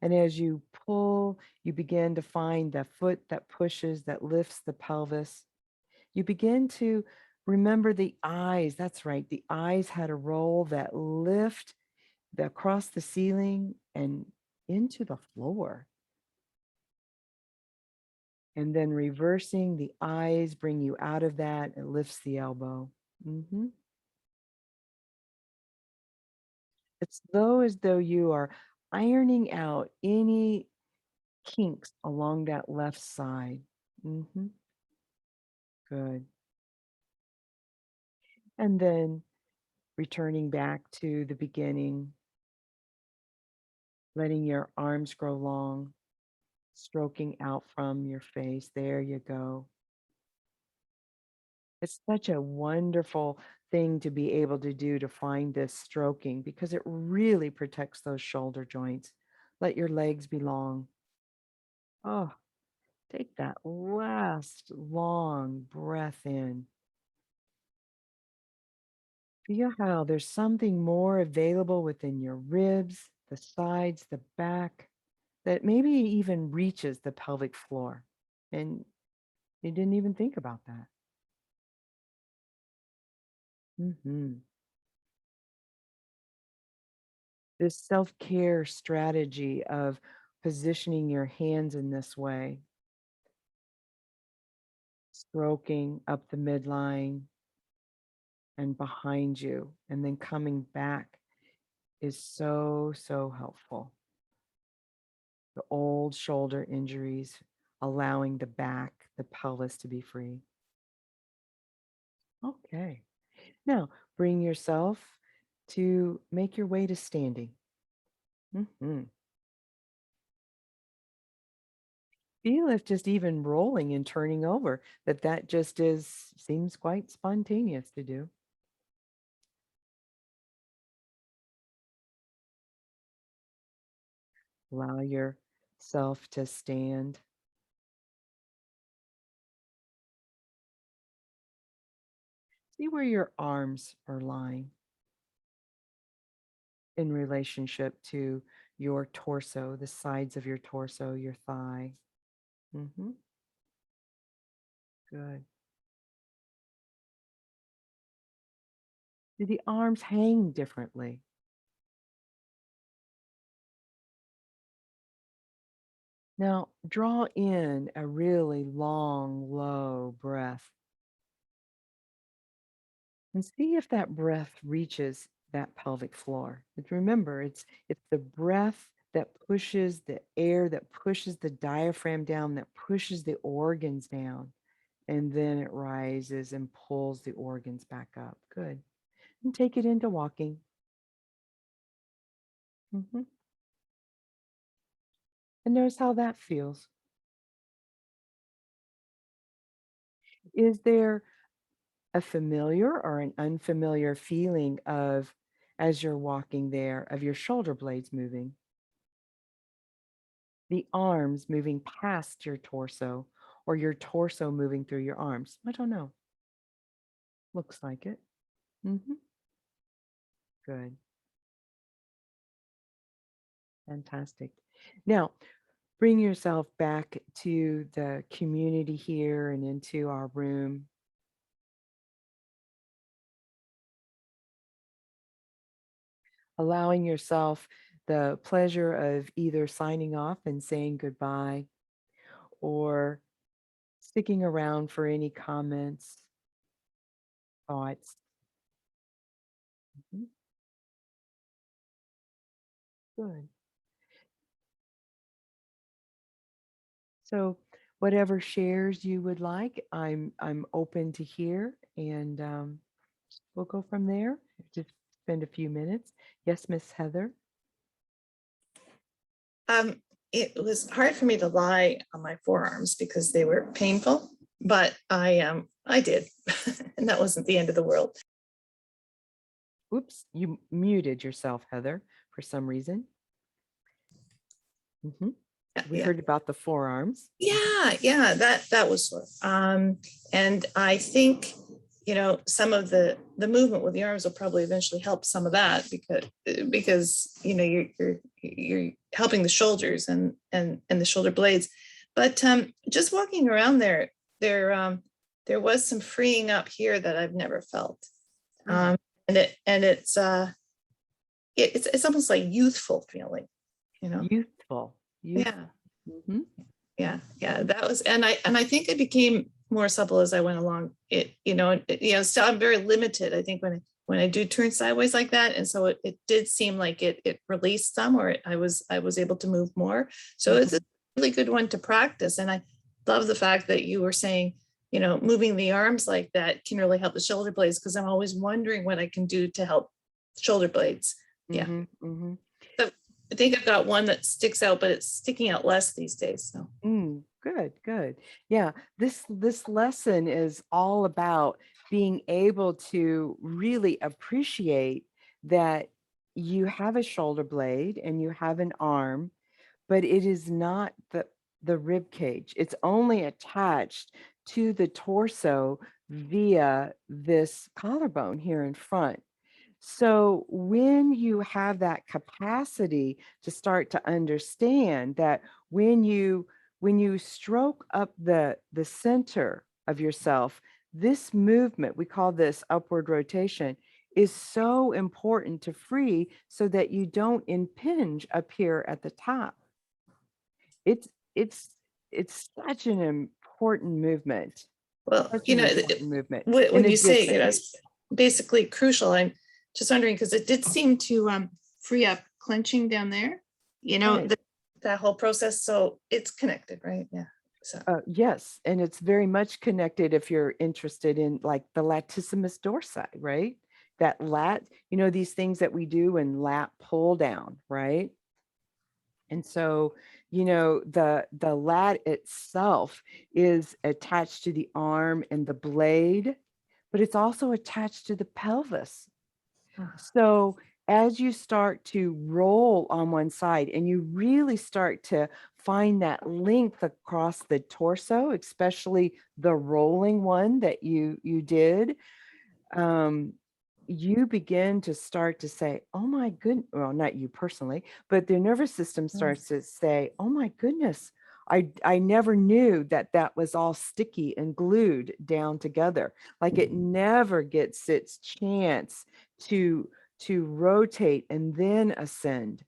And as you pull, you begin to find the foot that pushes, that lifts the pelvis. You begin to remember the eyes. That's right. The eyes had a role that lift across the ceiling and into the floor. And then reversing the eyes, bring you out of that. It lifts the elbow. It's though as though you are ironing out any kinks along that left side. Good. And then returning back to the beginning, letting your arms grow long, stroking out from your face. There you go. It's such a wonderful thing to be able to do to find this stroking because it really protects those shoulder joints. Let your legs be long. Oh, take that last long breath in. Feel how there's something more available within your ribs, the sides, the back. that maybe even reaches the pelvic floor. And you didn't even think about that. This self-care strategy of positioning your hands in this way, stroking up the midline and behind you, and then coming back is so, so helpful. The old shoulder injuries, allowing the back, the pelvis to be free. Okay. Now, bring yourself to make your way to standing. Feel if just even rolling and turning over, that just seems quite spontaneous to do. Allow yourself to stand. See where your arms are lying in relationship to your torso, the sides of your torso, your thigh. Good. Do the arms hang differently? Now, draw in a really long, low breath and see if that breath reaches that pelvic floor. But remember, it's the breath that pushes the air, that pushes the diaphragm down, that pushes the organs down, and then it rises and pulls the organs back up. Good. And take it into walking. And notice how that feels. Is there a familiar or an unfamiliar feeling of, as you're walking there, of your shoulder blades moving, the arms moving past your torso, or your torso moving through your arms? I don't know. Looks like it. Good. Fantastic. Now, bring yourself back to the community here and into our room. Allowing yourself the pleasure of either signing off and saying goodbye or sticking around for any comments, thoughts. Mhm. Good. So whatever shares you would like, I'm open to hear, and we'll go from there. Just spend a few minutes. Yes, Miss Heather. Um, it was hard for me to lie on my forearms because they were painful, but I did, and that wasn't the end of the world. Oops, you muted yourself, Heather, for some reason. We Yeah. heard about the forearms. Yeah, that was sore. And I think, some of the movement with the arms will probably eventually help some of that because you're helping the shoulders and the shoulder blades. But just walking around there was some freeing up here that I've never felt. And it's almost like youthful feeling, Youthful. Yeah. Mm-hmm. Yeah, that was, and I think I became more supple as I went along. Still I'm very limited. I think when I do turn sideways like that, and so it did seem like it released some, or I was able to move more. So it's a really good one to practice, and I love the fact that you were saying, moving the arms like that can really help the shoulder blades, because I'm always wondering what I can do to help shoulder blades. Yeah. So I think I've got one that sticks out, but it's sticking out less these days. So Good. Yeah, this lesson is all about being able to really appreciate that you have a shoulder blade and you have an arm, but it is not the rib cage. It's only attached to the torso via this collarbone here in front. So when you have that capacity to start to understand that when you stroke up the center of yourself, this movement, we call this upward rotation, is so important to free so that you don't impinge up here at the top. It's it's it's such an important movement, Well, such you an know, important movement. In when you say, addition, it's basically crucial, I'm just wondering, because it did seem to free up clenching down there, right. that whole process. So it's connected, right? Yeah. So, Yes, and it's very much connected if you're interested in like the latissimus dorsi, right? That these things that we do in lat pull down, right? And so, the lat itself is attached to the arm and the blade, but it's also attached to the pelvis. So as you start to roll on one side and you really start to find that length across the torso, especially the rolling one that you did, you begin to start to say, oh my goodness, well, not you personally, but the nervous system starts to say, oh my goodness, I never knew that that was all sticky and glued down together. Like it never gets its chance to rotate and then ascend.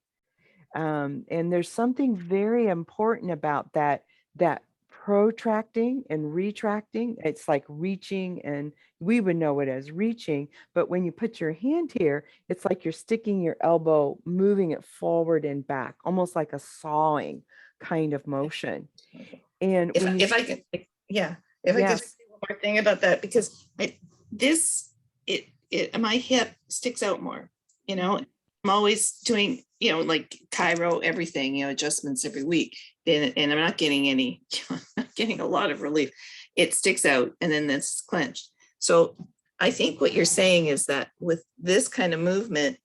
And there's something very important about that protracting and retracting. It's like reaching, and we would know it as reaching, but when you put your hand here, it's like you're sticking your elbow, moving it forward and back, almost like a sawing kind of motion. And when you, if I can, yeah, if I could say yes, one more thing about that, because this, my hip sticks out more, I'm always doing, like Cairo, everything, adjustments every week. And I'm not getting any, not getting a lot of relief. It sticks out and then it's clenched. So I think what you're saying is that with this kind of movement,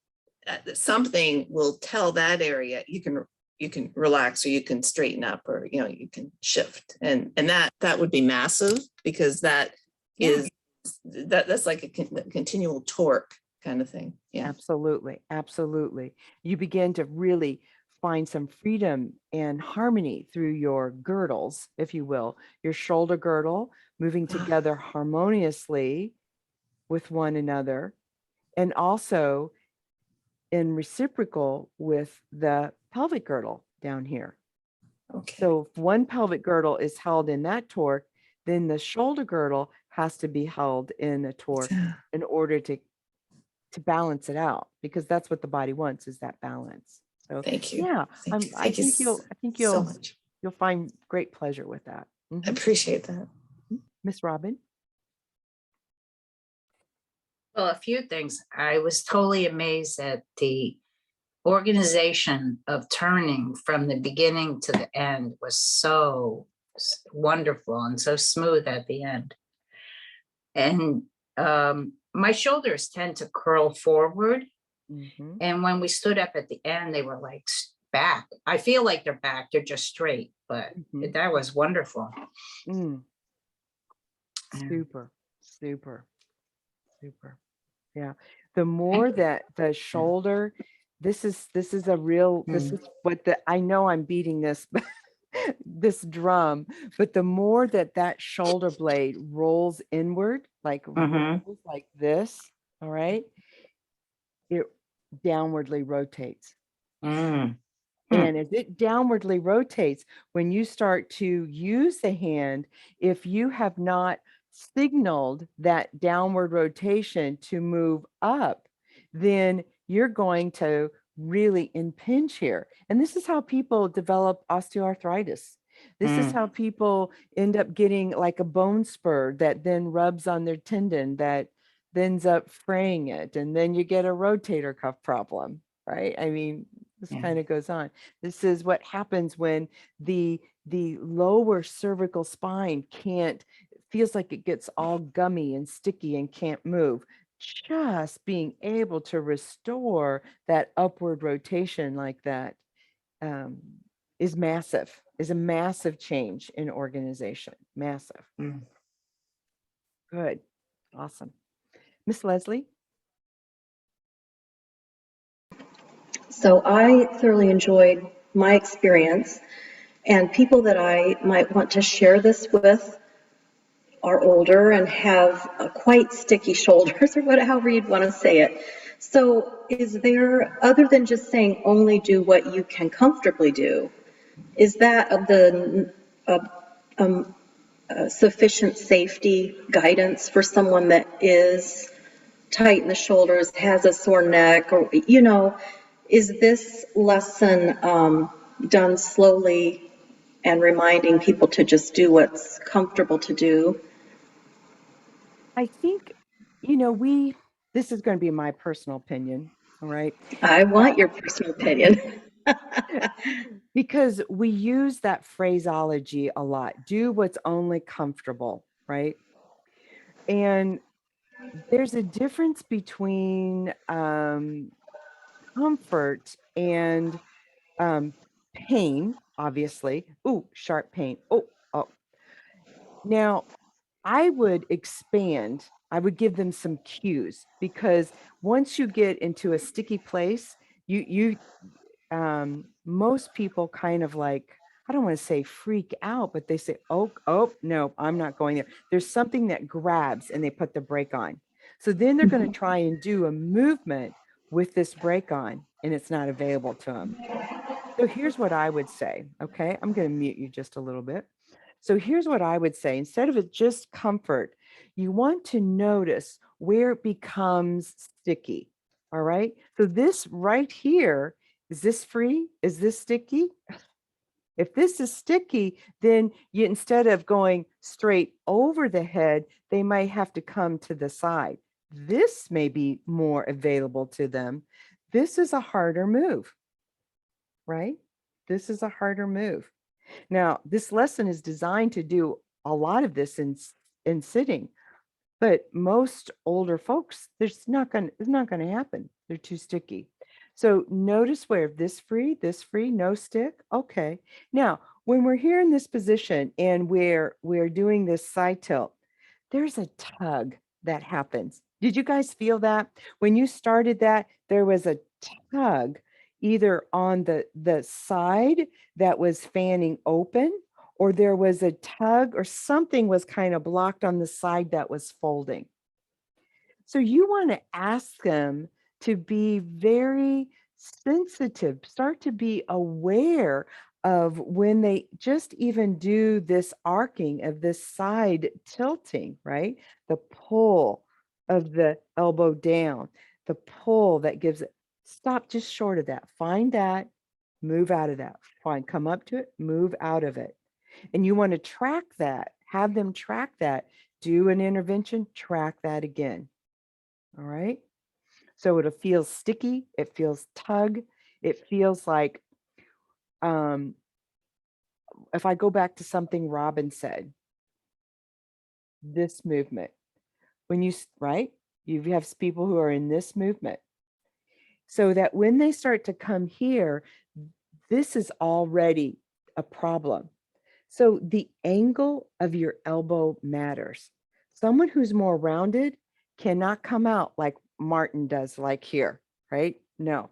something will tell that area you can relax, or you can straighten up, or you can shift, and that would be massive, because that is that's like a continual torque kind of thing. Yeah. absolutely, absolutely. You begin to really find some freedom and harmony through your girdles, if you will, your shoulder girdle moving together harmoniously with one another, and also in reciprocal with the pelvic girdle down here. Okay. So if one pelvic girdle is held in that torque, then the shoulder girdle has to be held in a torque in order to balance it out, because that's what the body wants, is that balance. So Thank you. yeah, Thank you. I Thank you think so much. you'll find great pleasure with that. I appreciate that. Miss Robin. Well, a few things. I was totally amazed at the organization of turning from the beginning to the end was so wonderful and so smooth at the end. And my shoulders tend to curl forward. And when we stood up at the end, they were like back. I feel like they're back. They're just straight, but that was wonderful. Super, super, super. Yeah. The more that the shoulder, this is a real, this is what I know I'm beating this, this drum, but the more that that shoulder blade rolls inward, like rolls like this, all right, it downwardly rotates. And as it downwardly rotates, when you start to use the hand, if you have not signaled that downward rotation to move up, then you're going to really impinge here. And this is how people develop osteoarthritis. This is how people end up getting like a bone spur that then rubs on their tendon that ends up fraying it. And then you get a rotator cuff problem, right? I mean, this kind of goes on. This is what happens when the lower cervical spine feels like it gets all gummy and sticky and can't move. Just being able to restore that upward rotation like that is a massive change in organization. Massive. Good. Awesome. Miss Leslie? So I thoroughly enjoyed my experience, and people that I might want to share this with are older and have quite sticky shoulders, or however you'd want to say it. So is there, other than just saying only do what you can comfortably do, is that of the sufficient safety guidance for someone that is tight in the shoulders, has a sore neck, or, is this lesson done slowly and reminding people to just do what's comfortable to do? I think, this is going to be my personal opinion, all right? I want your personal opinion. Because we use that phraseology a lot. Do what's only comfortable, right? And there's a difference between comfort and pain, obviously. Ooh, sharp pain. Oh. Now, I would expand, I would give them some cues, because once you get into a sticky place, most people kind of like, I don't want to say freak out, but they say, oh, no, I'm not going there. There's something that grabs and they put the brake on. So then they're going to try and do a movement with this brake on, and it's not available to them. So here's what I would say. Okay, I'm going to mute you just a little bit. So here's what I would say. Instead of it just comfort, you want to notice where it becomes sticky. All right. So this right here, is this free? Is this sticky? If this is sticky, then you, instead of going straight over the head, they might have to come to the side. This may be more available to them. This is a harder move, right? This is a harder move. Now, this lesson is designed to do a lot of this in sitting, but most older folks, it's not going to happen. They're too sticky. So notice where this free, no stick. Okay. Now, when we're here in this position and we're doing this side tilt, there's a tug that happens. Did you guys feel that? When you started that, there was a tug either on the side that was fanning open, or there was a tug or something was kind of blocked on the side that was folding. So you want to ask them to be very sensitive, start to be aware of when they just even do this arcing of this side tilting, right? The pull of the elbow down, the pull that gives it, stop just short of that. Find that, move out of that. Fine, come up to it, move out of it. And you want to track that, have them track that, do an intervention, track that again. All right. So it'll feel sticky. It feels tug. It feels like, if I go back to something Robin said, this movement, when you, right, you have people who are in this movement, so that when they start to come here, this is already a problem. So the angle of your elbow matters. Someone who's more rounded cannot come out like Martin does, like here, right? No.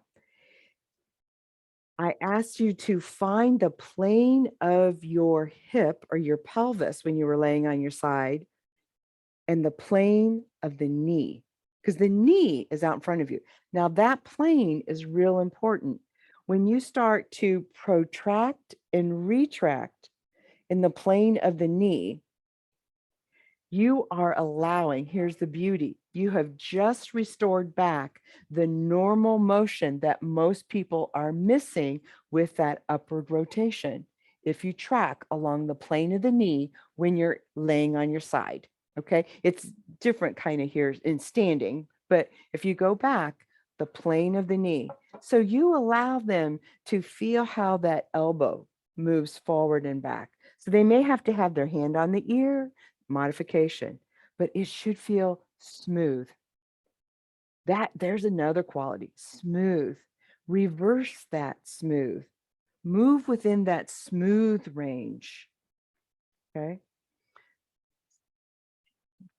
I asked you to find the plane of your hip or your pelvis when you were laying on your side, and the plane of the knee, because the knee is out in front of you. Now that plane is real important. When you start to protract and retract in the plane of the knee, you are allowing, here's the beauty, you have just restored back the normal motion that most people are missing with that upward rotation. If you track along the plane of the knee when you're laying on your side, okay? It's different kind of here in standing, but if you go back, the plane of the knee. So you allow them to feel how that elbow moves forward and back. So they may have to have their hand on the ear, modification, but it should feel smooth. That there's another quality, smooth. Reverse that smooth. Move within that smooth range. Okay.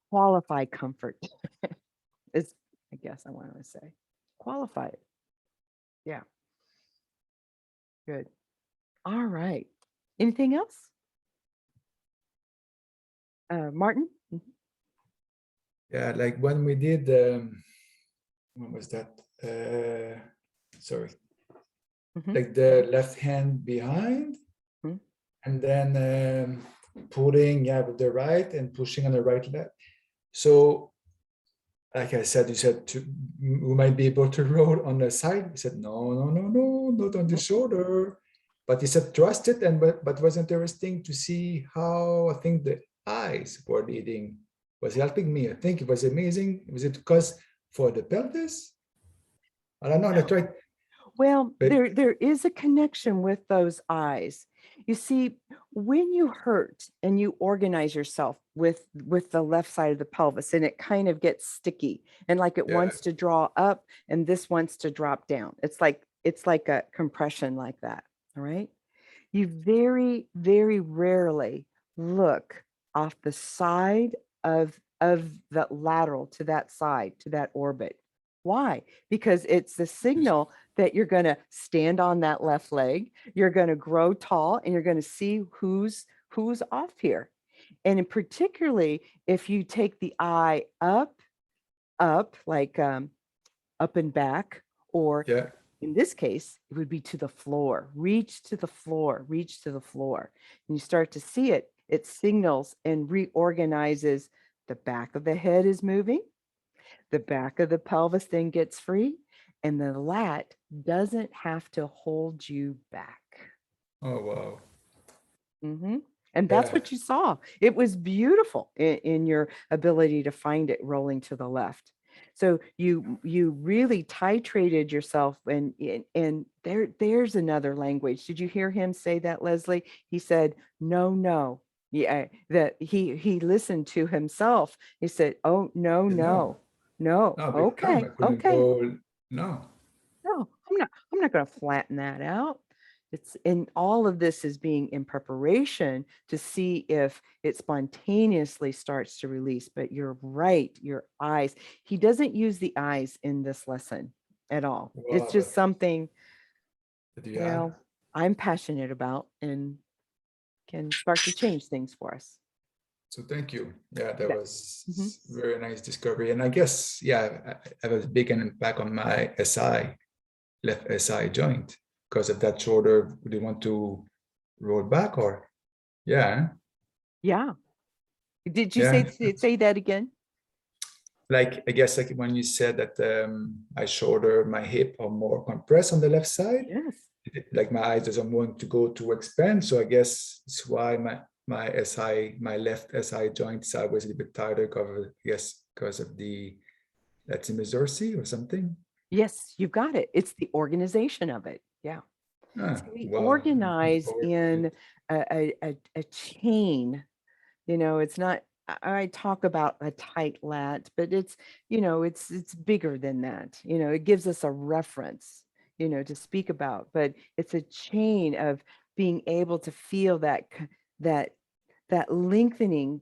Qualify comfort is, I guess I want to say, qualify it. Yeah. Good. All right. Anything else? Martin? Yeah, like when we did, when was that? Sorry, Mhm. like the left hand behind, Mhm. and then pulling, yeah, with the right and pushing on the right leg. So, like I said, you said we might be able to roll on the side. I said, no, no, no, no, not on the shoulder. But you said trust it, and but was interesting to see how I think the eyes were leading, was helping me. I think it was amazing. Was it because for the pelvis? I don't know. I tried, Well, but there is a connection with those eyes. You see, when you hurt and you organize yourself with the left side of the pelvis, and it kind of gets sticky and like it yeah, wants to draw up and this wants to drop down. It's like a compression like that. All right. You very, very rarely look off the side of the lateral to that side, to that orbit. Why? Because it's the signal that you're going to stand on that left leg, you're going to grow tall, and you're going to see who's off here. And in particularly, if you take the eye up, like up and back, or yeah. in this case, it would be to the floor, reach to the floor, reach to the floor. And you start to see it, it signals and reorganizes. The back of the head is moving, the back of the pelvis then gets free, and the lat doesn't have to hold you back. Oh, wow. Mhm. And that's Yeah. what you saw. It was beautiful in your ability to find it rolling to the left. So you really titrated yourself, and there's another language. Did you hear him say that, Leslie? He said, no, no. Yeah, that he listened to himself. He said, oh, no, No, no, no. no, big time. I Okay, couldn't okay. go. No. No, I'm not going to flatten that out. It's and all of this is being in preparation to see if it spontaneously starts to release. But you're right, your eyes. He doesn't use the eyes in this lesson at all. It's Wow, just something, but you had. well, I'm passionate about and can start to change things for us. So thank you. Yeah, You that bet. Mhm. was very nice discovery. And I guess, yeah, I have a big impact on my SI, left SI joint, because of that shoulder. Do you want to roll back or? Yeah, Yeah. Did you yeah. say that again? Like, I guess like when you said that my shoulder, my hip are more compressed on the left side, Yes. like my eyes doesn't want to go to expand. So I guess it's why my SI, my left SI joint is always a little bit tighter, because of the that's in Missouri or something. Yes, you've got it. It's the organization of it. Yeah. Ah, So we wow. Looking organize forward to in it. a chain. It's not, I talk about a tight lat, but it's bigger than that. It gives us a reference, to speak about, but it's a chain of being able to feel that that lengthening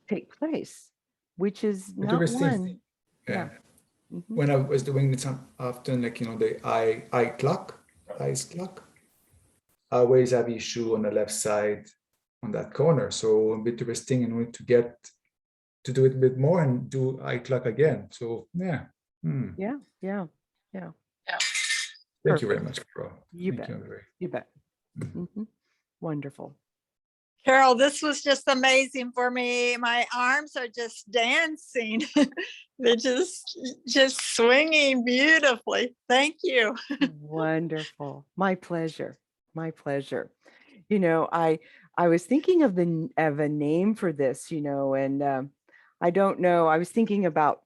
take place, which is not Interesting. one. Yeah. Yeah. Mhm. When I was doing this often, like, the eye clock, eyes clock, I always have issue on the left side on that corner. So a bit interesting and want to get to do it a bit more and do eye clock again. So yeah. Yeah. Yeah. Yeah. Thank you very Perfect. much, Carol. You Thank bet. you very. You bet. Mhm. Wonderful. Carol, this was just amazing for me. My arms are just dancing. They're just swinging beautifully. Thank you. Wonderful. My pleasure. My pleasure. I was thinking of a name for this, and I don't know. I was thinking about,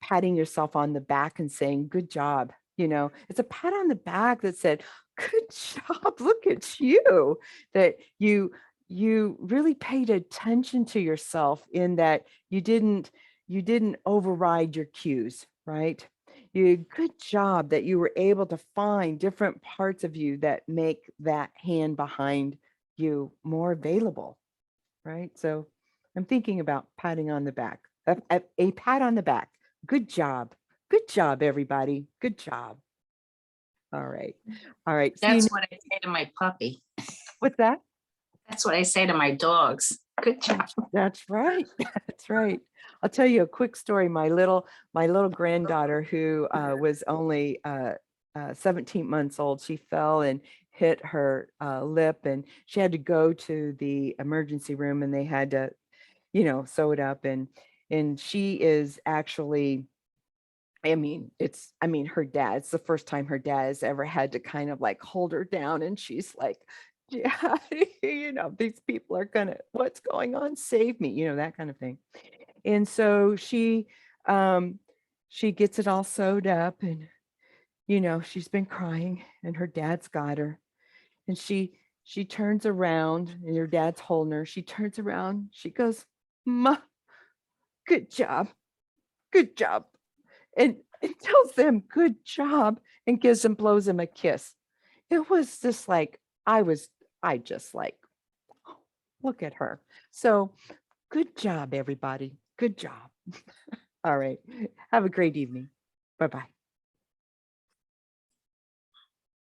patting yourself on the back and saying, good job. It's a pat on the back that said, good job. Look at you, that you really paid attention to yourself in that you didn't override your cues, right? Good job that you were able to find different parts of you that make that hand behind you more available, right? So I'm thinking about patting on the back, a pat on the back. Good job. Good job, everybody. Good job. All right. All right. See you That's next. what I say to my puppy. What's that? That's what I say to my dogs. Good job. That's right. That's right. I'll tell you a quick story. My little granddaughter, who was only 17 months old, she fell and hit her lip, and she had to go to the emergency room, and they had to, sew it up. And she is actually, her dad, it's the first time her dad has ever had to kind of like hold her down. And she's like, yeah, these people are what's going on? Save me, that kind of thing. And so she gets it all sewed up, and, she's been crying, and her dad's got her. And she turns around, and her dad's holding her. She turns around, she goes, Ma, good job. Good job. And tells them good job and blows him a kiss. It was just like, I just like, "Oh, look at her." So good job, everybody. Good job. All right. Have a great evening. Bye-bye.